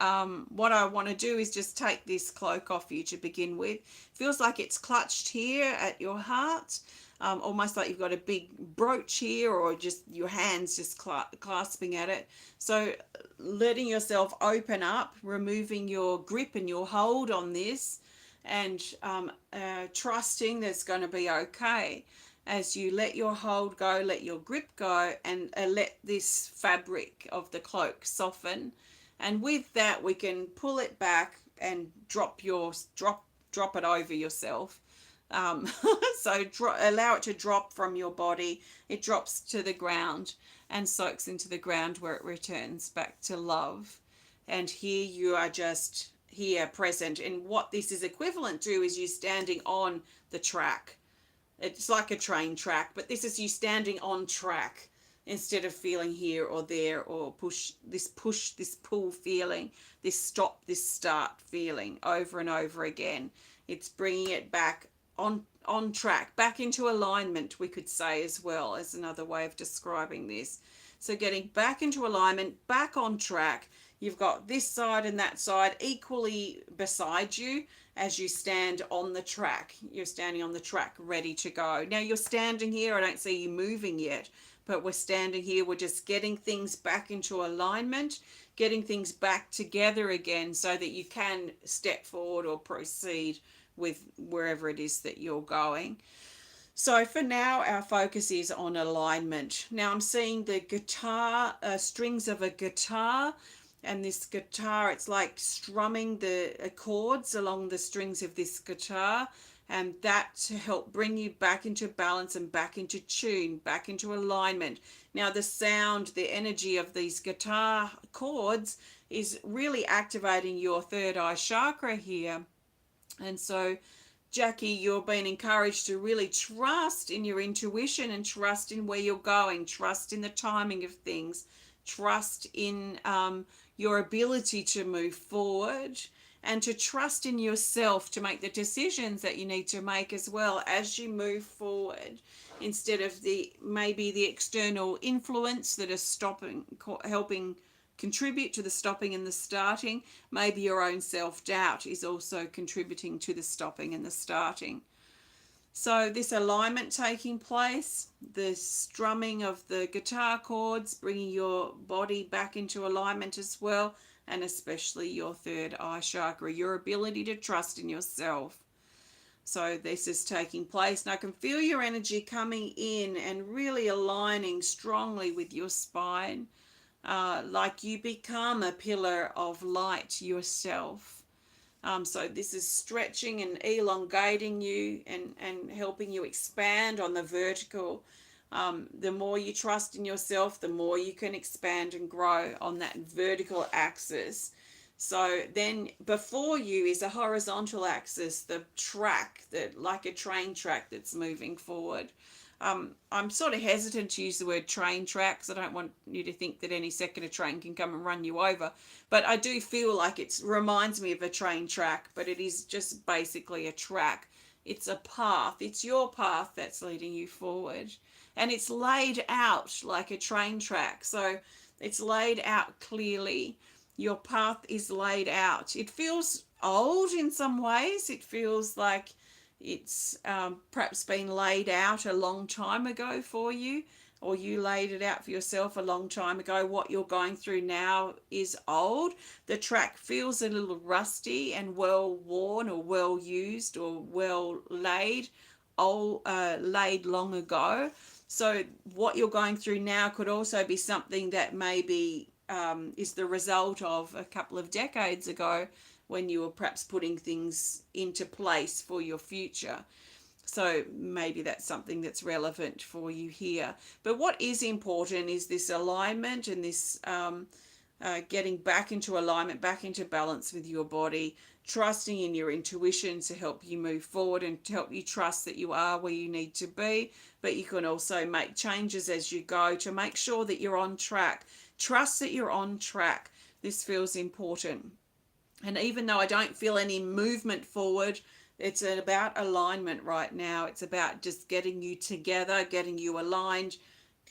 what I want to do is just take this cloak off you to begin with. Feels like it's clutched here at your heart, almost like you've got a big brooch here, or just your hands just clasping at it. So letting yourself open up, removing your grip and your hold on this, and trusting that it's going to be okay as you let your hold go, let your grip go, and let this fabric of the cloak soften. And with that, we can pull it back and drop it over yourself. So allow it to drop from your body. It drops to the ground and soaks into the ground, where it returns back to love. And here you are, just here present. And what this is equivalent to is you standing on the track. It's like a train track, but this is you standing on track, instead of feeling here or there, or push, this pull feeling, this stop, this start feeling over and over again. It's bringing it back on track, back into alignment, we could say, as well as another way of describing this. So getting back into alignment, back on track. You've got this side and that side equally beside you as you stand on the track. You're standing on the track ready to go. Now you're standing here. I don't see you moving yet, but we're standing here. We're just getting things back into alignment, getting things back together again, so that you can step forward or proceed with wherever it is that you're going. So for now, our focus is on alignment. Now I'm seeing the guitar, strings of a guitar, and this guitar, it's like strumming the chords along the strings of this guitar, and that to help bring you back into balance and back into tune, back into alignment. Now the sound, the energy of these guitar chords is really activating your third eye chakra here. And so, Jackie, you're being encouraged to really trust in your intuition, and trust in where you're going, trust in the timing of things, trust in your ability to move forward, and to trust in yourself to make the decisions that you need to make as well as you move forward, instead of maybe the external influence that is stopping, helping contribute to the stopping and the starting. Maybe your own self-doubt is also contributing to the stopping and the starting. So this alignment taking place, the strumming of the guitar chords, bringing your body back into alignment as well, and especially your third eye chakra, your ability to trust in yourself. So this is taking place, and I can feel your energy coming in and really aligning strongly with your spine, like you become a pillar of light yourself. So this is stretching and elongating you, and helping you expand on the vertical. The more you trust in yourself, the more you can expand and grow on that vertical axis. So then before you is a horizontal axis, the track, that like a train track that's moving forward. I'm sort of hesitant to use the word train tracks. I don't want you to think that any second a train can come and run you over. But I do feel like it reminds me of a train track, but it is just basically a track. It's a path. It's your path that's leading you forward. And it's laid out like a train track. So it's laid out clearly. Your path is laid out. It feels old in some ways. It feels like it's perhaps been laid out a long time ago for you, or you laid it out for yourself a long time ago. What you're going through now is old. The track feels a little rusty and well worn, or well used, or well laid, laid long ago. So what you're going through now could also be something that maybe is the result of a couple of decades ago, when you were perhaps putting things into place for your future. So maybe that's something that's relevant for you here. But what is important is this alignment, and this getting back into alignment, back into balance with your body, trusting in your intuition to help you move forward, and to help you trust that you are where you need to be. But you can also make changes as you go to make sure that you're on track. Trust that you're on track. This feels important. And even though I don't feel any movement forward, it's about alignment right now. It's about just getting you together, getting you aligned,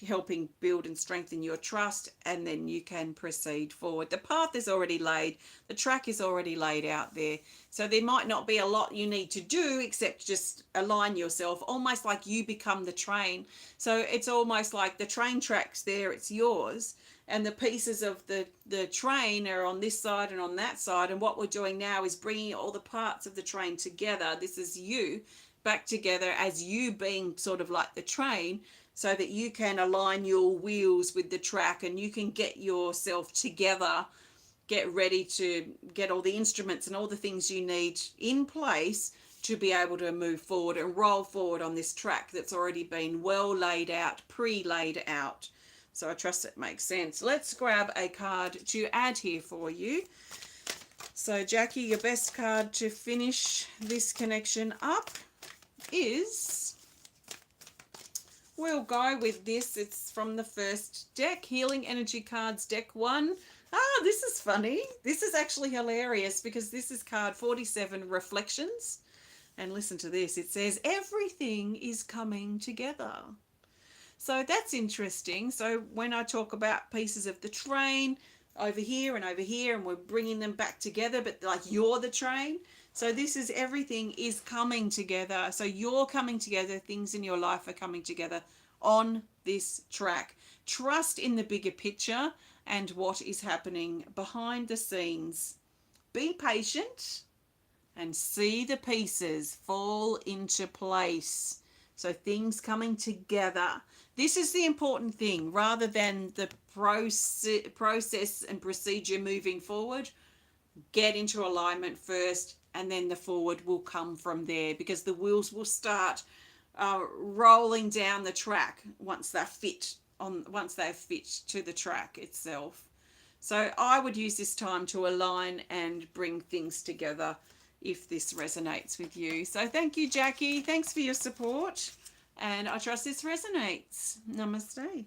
helping build and strengthen your trust, and then you can proceed forward. The path is already laid. The track is already laid out there. So there might not be a lot you need to do except just align yourself, almost like you become the train. So it's almost like the train track's there, it's yours. And the pieces of the train are on this side and on that side. And what we're doing now is bringing all the parts of the train together. This is you back together as you being sort of like the train, so that you can align your wheels with the track, and you can get yourself together, get ready to get all the instruments and all the things you need in place to be able to move forward and roll forward on this track that's already been well laid out, pre-laid out. So I trust it makes sense. Let's grab a card to add here for you. So Jackie, your best card to finish this connection up is, we'll go with this. It's from the first deck, Healing Energy Cards, deck 1. This is funny. This is actually hilarious, because this is card 47, Reflections. And listen to this. It says, everything is coming together. So that's interesting. So when I talk about pieces of the train over here and over here, and we're bringing them back together, but like you're the train. So this is, everything is coming together. So you're coming together. Things in your life are coming together on this track. Trust in the bigger picture and what is happening behind the scenes. Be patient and see the pieces fall into place. So things coming together. This is the important thing, rather than the process and procedure moving forward. Get into alignment first, and then the forward will come from there, because the wheels will start rolling down the track once they're fit to the track itself. So I would use this time to align and bring things together, if this resonates with you. So thank you, Jackie. Thanks for your support. And I trust this resonates. Namaste.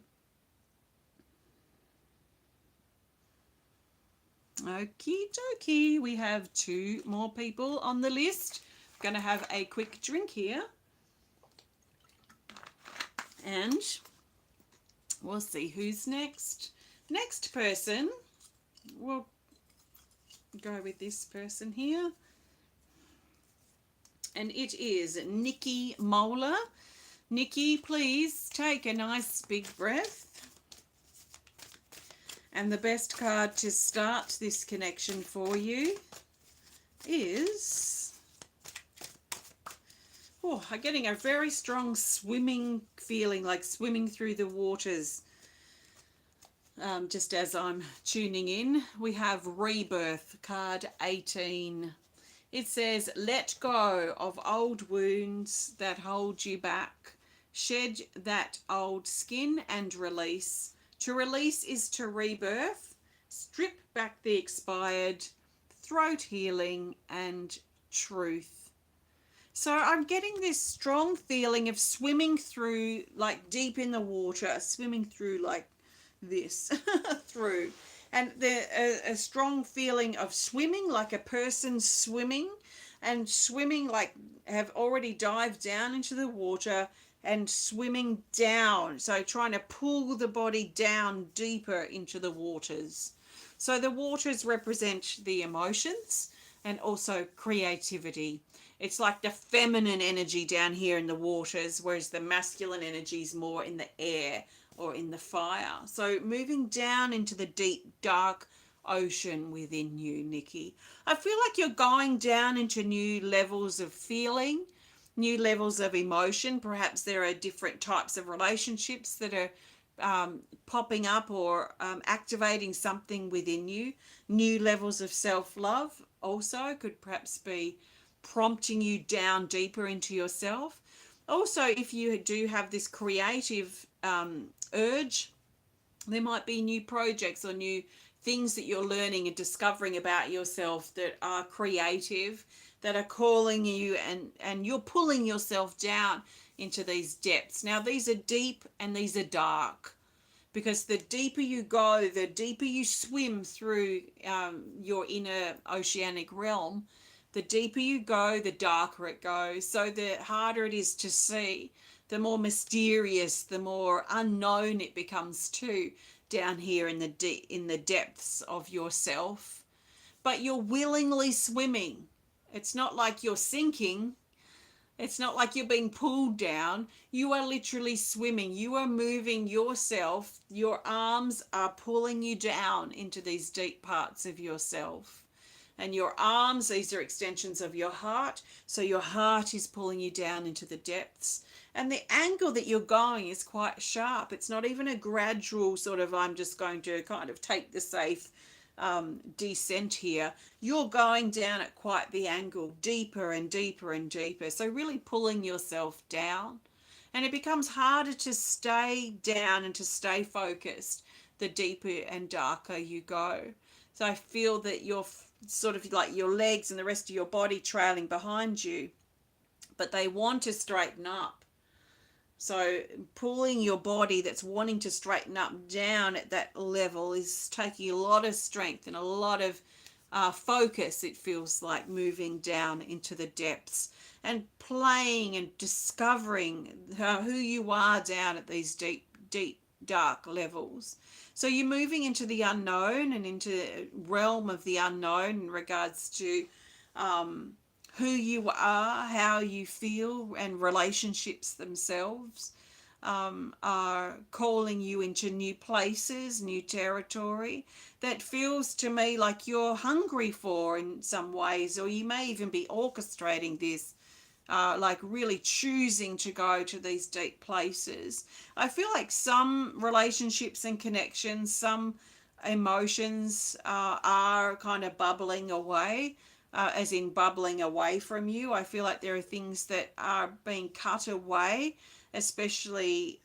Okie dokie. We have 2 more people on the list. I'm going to have a quick drink here. And we'll see who's next. Next person, we'll go with this person here. And it is Nicki Mohler. Nicki, please take a nice big breath. And the best card to start this connection for you is... Oh, I'm getting a very strong swimming feeling, like swimming through the waters. Just as I'm tuning in, we have Rebirth, card 18. It says, let go of old wounds that hold you back. Shed that old skin and release. To release is to rebirth. Strip back the expired. Throat healing and truth. So I'm getting this strong feeling of swimming through, like deep in the water, swimming through like this, through. And a strong feeling of swimming, like a person swimming, and swimming like have already dived down into the water and swimming down. So trying to pull the body down deeper into the waters. So the waters represent the emotions and also creativity. It's like the feminine energy down here in the waters, whereas the masculine energy is more in the air or in the fire. So moving down into the deep, dark ocean within you, Nicki. I feel like you're going down into new levels of feeling, new levels of emotion. Perhaps there are different types of relationships that are popping up or activating something within you. New levels of self-love also could perhaps be prompting you down deeper into yourself. Also, if you do have this creative urge, there might be new projects or new things that you're learning and discovering about yourself that are creative, that are calling you, and you're pulling yourself down into these depths. Now, these are deep and these are dark, because the deeper you go, the deeper you swim through your inner oceanic realm, the deeper you go, the darker it goes. So the harder it is to see, the more mysterious, the more unknown it becomes too, down here in the depths of yourself. But you're willingly swimming. It's not like you're sinking. It's not like you're being pulled down. You are literally swimming. You are moving yourself. Your arms are pulling you down into these deep parts of yourself. And your arms, these are extensions of your heart. So your heart is pulling you down into the depths. And the angle that you're going is quite sharp. It's not even a gradual sort of, I'm just going to kind of take the safe descent here. You're going down at quite the angle, deeper and deeper and deeper. So really pulling yourself down. And it becomes harder to stay down and to stay focused the deeper and darker you go. So I feel that you're sort of like your legs and the rest of your body trailing behind you, but they want to straighten up. So pulling your body that's wanting to straighten up down at that level is taking a lot of strength and a lot of focus. It feels like moving down into the depths and playing and discovering who you are down at these deep, deep, dark levels. So you're moving into the unknown and into the realm of the unknown in regards to who you are, how you feel, and relationships themselves are calling you into new places, new territory that feels to me like you're hungry for in some ways, or you may even be orchestrating this, like really choosing to go to these deep places. I feel like some relationships and connections, some emotions are kind of bubbling away. As in bubbling away from you. I feel like there are things that are being cut away, especially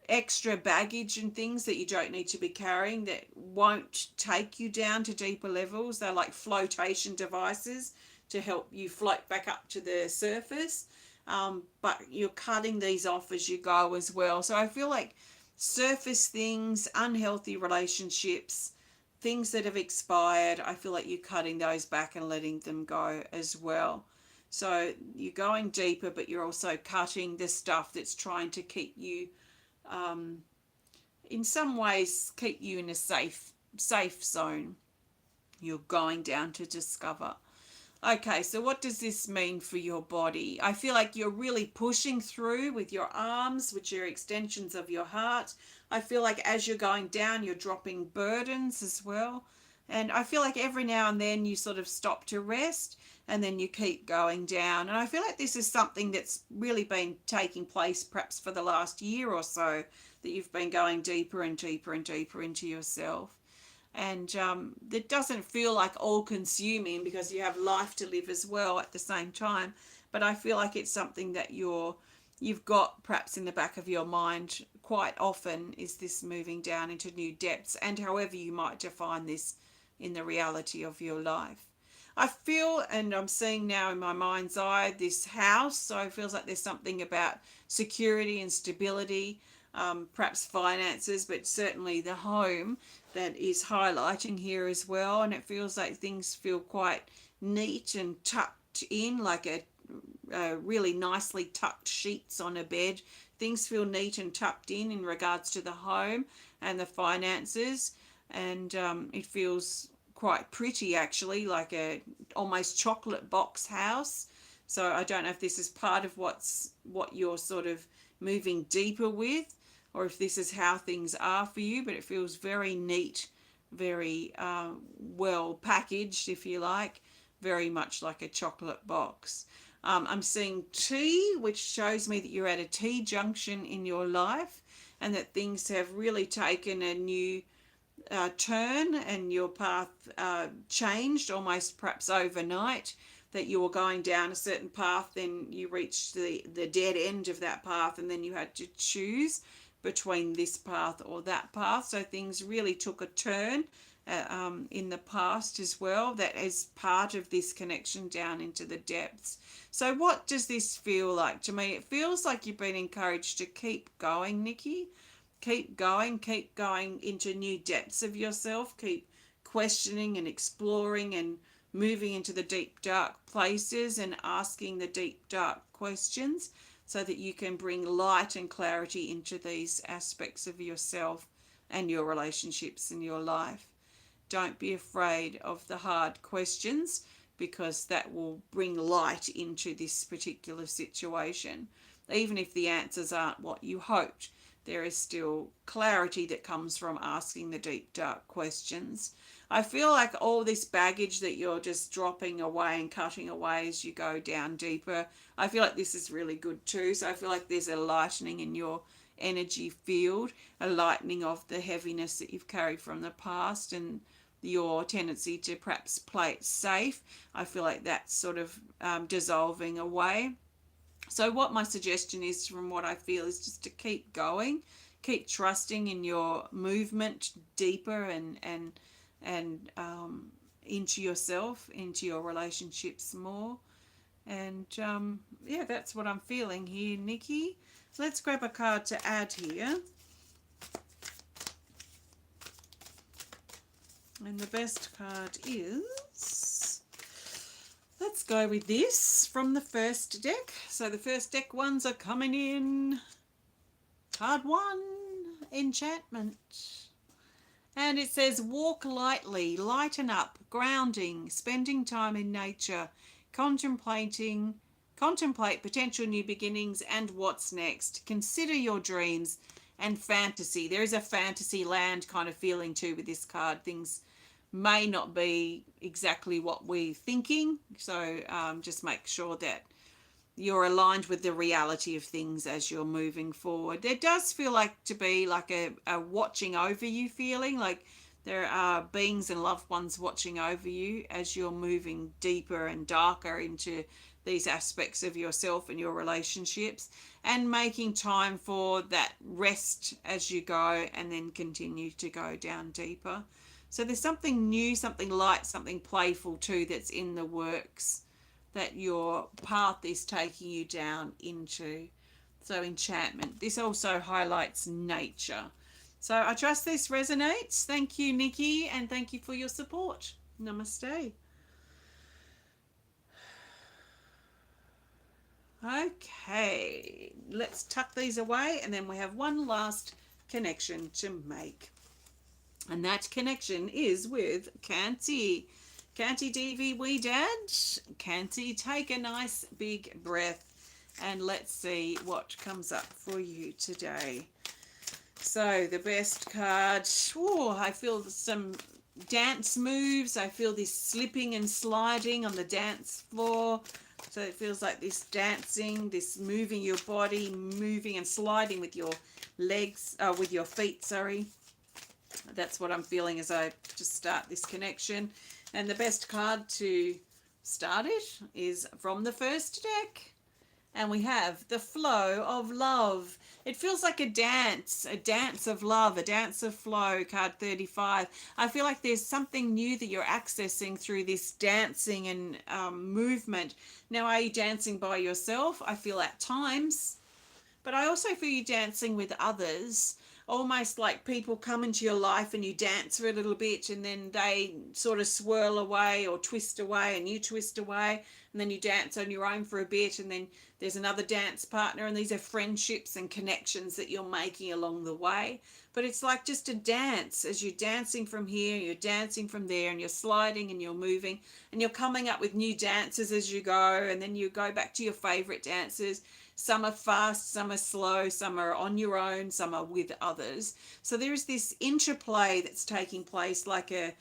extra baggage and things that you don't need to be carrying that won't take you down to deeper levels. They're like flotation devices to help you float back up to the surface. But you're cutting these off as you go as well. So I feel like surface things, unhealthy relationships, things that have expired, I feel like you're cutting those back and letting them go as well. So you're going deeper, but you're also cutting the stuff that's trying to keep you, in some ways, keep you in a safe zone. You're going down to discover. Okay, so what does this mean for your body? I feel like you're really pushing through with your arms, which are extensions of your heart. I feel like as you're going down, you're dropping burdens as well. And I feel like every now and then you sort of stop to rest and then you keep going down. And I feel like this is something that's really been taking place perhaps for the last year or so, that you've been going deeper and deeper and deeper into yourself. And it doesn't feel like all consuming because you have life to live as well at the same time. But I feel like it's something that you've got perhaps in the back of your mind quite often, is this moving down into new depths, and however you might define this in the reality of your life. I feel, and I'm seeing now in my mind's eye, this house. So it feels like there's something about security and stability, perhaps finances, but certainly the home that is highlighting here as well. And it feels like things feel quite neat and tucked in, like a really nicely tucked sheets on a bed. Things feel neat and tucked in regards to the home and the finances. And it feels quite pretty, actually, like a almost chocolate box house. So I don't know if this is part of what you're sort of moving deeper with, or if this is how things are for you, but it feels very neat, very well packaged, if you like, very much like a chocolate box. I'm seeing tea, which shows me that you're at a T junction in your life, and that things have really taken a new turn, and your path changed almost perhaps overnight, that you were going down a certain path, then you reached the dead end of that path, and then you had to choose between this path or that path. So things really took a turn in the past as well, that is part of this connection down into the depths. So what does this feel like to me? It feels like you've been encouraged to keep going, Nicki. Keep going into new depths of yourself. Keep questioning and exploring and moving into the deep, dark places and asking the deep, dark questions, so that you can bring light and clarity into these aspects of yourself and your relationships in your life. Don't be afraid of the hard questions, because that will bring light into this particular situation. Even if the answers aren't what you hoped, there is still clarity that comes from asking the deep, dark questions. I feel like all this baggage that you're just dropping away and cutting away as you go down deeper, I feel like this is really good too. So I feel like there's a lightening in your energy field, a lightening of the heaviness that you've carried from the past and your tendency to perhaps play it safe. I feel like that's sort of dissolving away. So what my suggestion is, from what I feel, is just to keep going, keep trusting in your movement deeper and into yourself, into your relationships more. And yeah, that's what I'm feeling here, Nicki. Let's grab a card to add here. And the best card is, let's go with this from the first deck. So the first deck ones are coming in. Card 1, Enchantment. And it says, walk lightly, lighten up, grounding, spending time in nature, contemplate potential new beginnings and what's next. Consider your dreams and fantasy. There is a fantasy land kind of feeling too with this card. Things may not be exactly what we're thinking, so just make sure that you're aligned with the reality of things as you're moving forward. There does feel like to be like a watching over you feeling, like there are beings and loved ones watching over you as you're moving deeper and darker into these aspects of yourself and your relationships, and making time for that rest as you go, and then continue to go down deeper. So there's something new, something light, something playful too that's in the works, that your path is taking you down into. So enchantment. This also highlights nature. So I trust this resonates. Thank you, Nicki, and thank you for your support. Namaste. Okay, let's tuck these away, and then we have one last connection to make. And that connection is with Kanti. KantiDevi Wedad. Kanti, take a nice big breath and let's see what comes up for you today. So the best card, oh, I feel some dance moves. I feel this slipping and sliding on the dance floor. So it feels like this dancing, this moving your body, moving and sliding with your legs, with your feet, sorry. That's what I'm feeling as I just start this connection. And the best card to start it is from the first deck. And we have the flow of love. It feels like a dance of love, a dance of flow, card 35. I feel like there's something new that you're accessing through this dancing and movement. Now, are you dancing by yourself? I feel at times. But I also feel you dancing with others. Almost like people come into your life and you dance for a little bit and then they sort of swirl away or twist away and you twist away and then you dance on your own for a bit and then there's another dance partner, and these are friendships and connections that you're making along the way. But it's like just a dance as you're dancing from here, you're dancing from there, and you're sliding and you're moving and you're coming up with new dances as you go, and then you go back to your favorite dances. Some are fast, some are slow, some are on your own, some are with others. So there's this interplay that's taking place, like a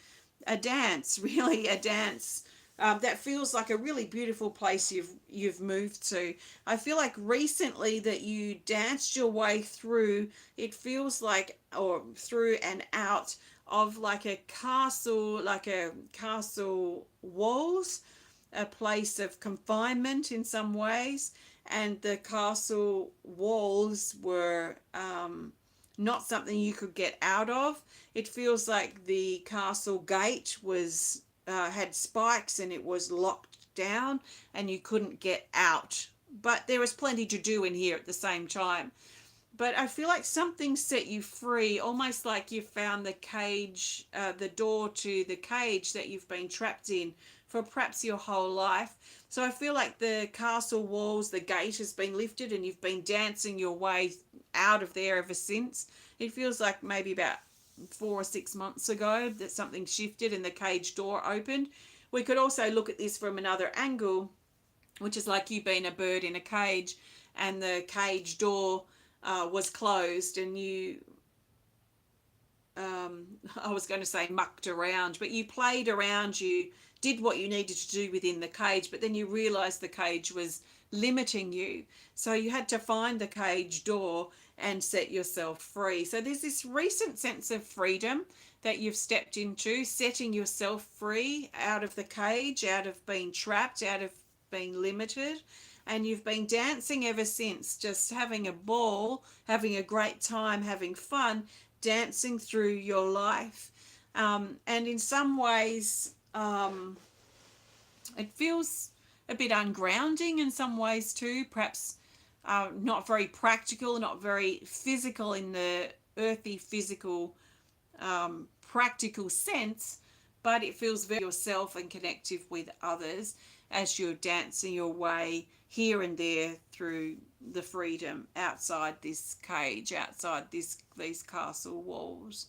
dance, really a dance. That feels like a really beautiful place you've moved to. I feel like recently that you danced your way through, it feels like, or through and out of like a castle walls, a place of confinement in some ways. And the castle walls were not something you could get out of. It feels like the castle gate was had spikes and it was locked down and you couldn't get out. But there was plenty to do in here at the same time. But I feel like something set you free, almost like you found the cage, the door to the cage that you've been trapped in for perhaps your whole life. So I feel like the castle walls, the gate has been lifted and you've been dancing your way out of there ever since. It feels like maybe about 4 or 6 months ago that something shifted and the cage door opened. We could also look at this from another angle, which is like you being a bird in a cage and the cage door was closed and you I was going to say mucked around, but you played around, you did what you needed to do within the cage, but then you realized the cage was limiting you. So you had to find the cage door and set yourself free. So there's this recent sense of freedom that you've stepped into, setting yourself free out of the cage, out of being trapped, out of being limited. And you've been dancing ever since, just having a ball, having a great time, having fun, dancing through your life. And in some ways, it feels a bit ungrounding in some ways too, perhaps not very practical, not very physical in the earthy, physical, practical sense, but it feels very yourself and connective with others as you're dancing your way here and there through the freedom outside this cage, outside these castle walls.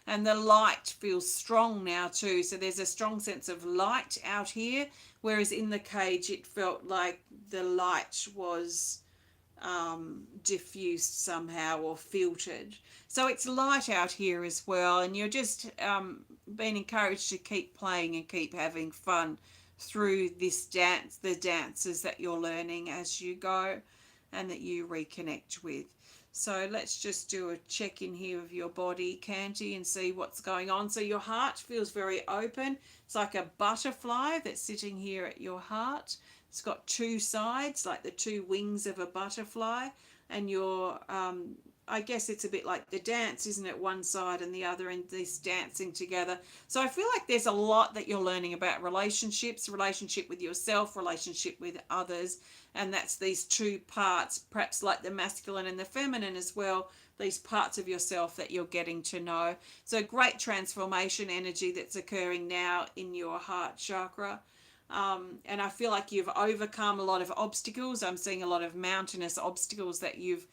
And the light feels strong now too. So there's a strong sense of light out here, whereas in the cage it felt like the light was diffused somehow or filtered. So it's light out here as well, and you're just being encouraged to keep playing and keep having fun through this dance, the dances that you're learning as you go and that you reconnect with. So let's just do a check in here of your body, Kanti, and see what's going on. So your heart feels very open. It's like a butterfly that's sitting here at your heart. It's got two sides, like the two wings of a butterfly, and your I guess it's a bit like the dance, isn't it? One side and the other, and this dancing together. So I feel like there's a lot that you're learning about relationships, relationship with yourself, relationship with others. And that's these two parts, perhaps like the masculine and the feminine as well, these parts of yourself that you're getting to know. So great transformation energy that's occurring now in your heart chakra. And I feel like you've overcome a lot of obstacles. I'm seeing a lot of mountainous obstacles that you've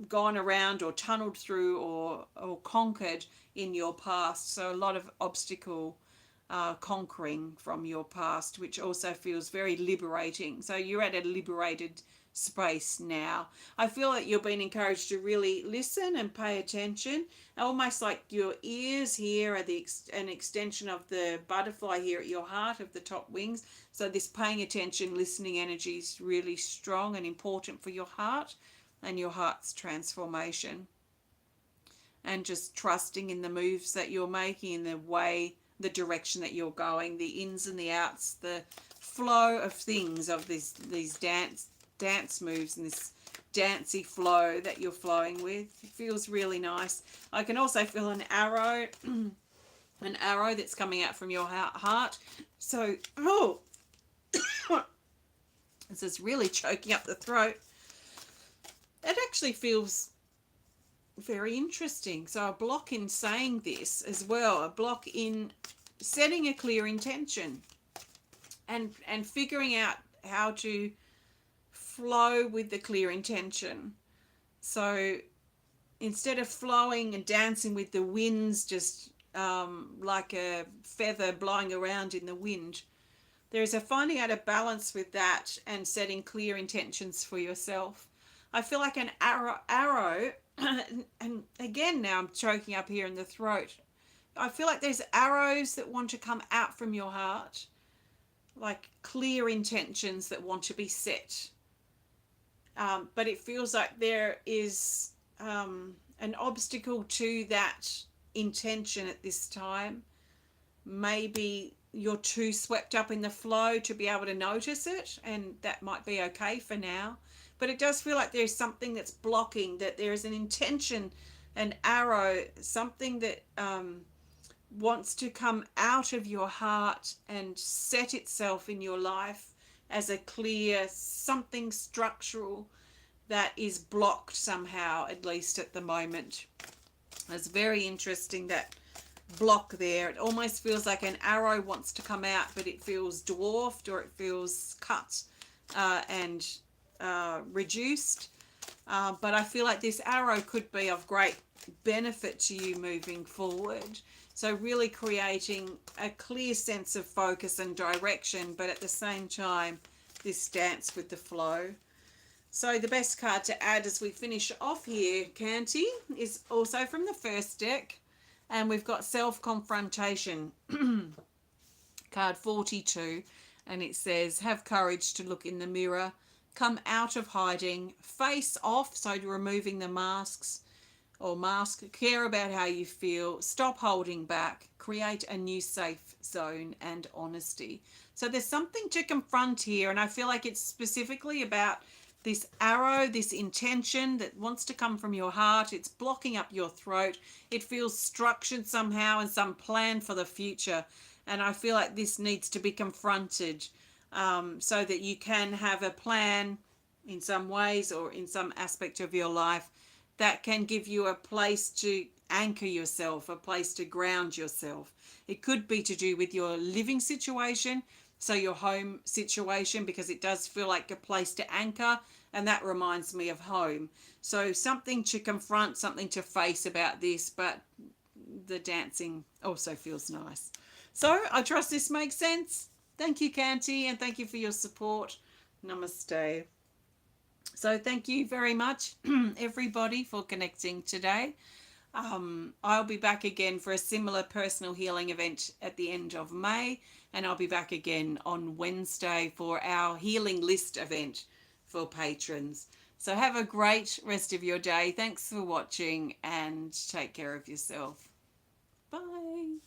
gone around or tunneled through or conquered in your past. So a lot of obstacle conquering from your past, which also feels very liberating. So you're at a liberated space now. I feel that you're being encouraged to really listen and pay attention, almost like your ears here are an extension of the butterfly here at your heart of the top wings. So this paying attention, listening energy is really strong and important for your heart and your heart's transformation, and just trusting in the moves that you're making, in the way, the direction that you're going, the ins and the outs, the flow of things, of these dance moves and this dancey flow that you're flowing with. It feels really nice. I can also feel an arrow an arrow that's coming out from your heart. So this is really choking up the throat. It actually feels very interesting. So a block in saying this as well, a block in setting a clear intention and figuring out how to flow with the clear intention. So instead of flowing and dancing with the winds, just like a feather blowing around in the wind, there's a finding out a balance with that and setting clear intentions for yourself. I feel like an arrow and again now I'm choking up here in the throat. I feel like there's arrows that want to come out from your heart, like clear intentions that want to be set. But it feels like there is an obstacle to that intention at this time. Maybe you're too swept up in the flow to be able to notice it, and that might be okay for now. But it does feel like there's something that's blocking, that there is an intention, an arrow, something that wants to come out of your heart and set itself in your life as a clear something structural that is blocked somehow, at least at the moment. It's very interesting, that block there. It almost feels like an arrow wants to come out, but it feels dwarfed, or it feels cut and reduced. But I feel like this arrow could be of great benefit to you moving forward. So really creating a clear sense of focus and direction, but at the same time, this dance with the flow. So the best card to add as we finish off here, Kanti, is also from the first deck. And we've got Self-Confrontation, card 42. And it says, have courage to look in the mirror, come out of hiding, face off, so removing the masks or mask, care about how you feel, stop holding back, create a new safe zone, and honesty. So there's something to confront here, and I feel like it's specifically about this arrow, this intention that wants to come from your heart. It's blocking up your throat. It feels structured somehow and some plan for the future. And I feel like this needs to be confronted so that you can have a plan in some ways or in some aspect of your life that can give you a place to anchor yourself, a place to ground yourself. It could be to do with your living situation, so your home situation, because it does feel like a place to anchor, and that reminds me of home. So something to confront, something to face about this, but the dancing also feels nice. So I trust this makes sense. Thank you, Kanti, and thank you for your support. Namaste. So thank you very much, everybody, for connecting today. I'll be back again for a similar personal healing event at the end of May, and I'll be back again on Wednesday for our healing list event for patrons. So have a great rest of your day. Thanks for watching, and take care of yourself. Bye.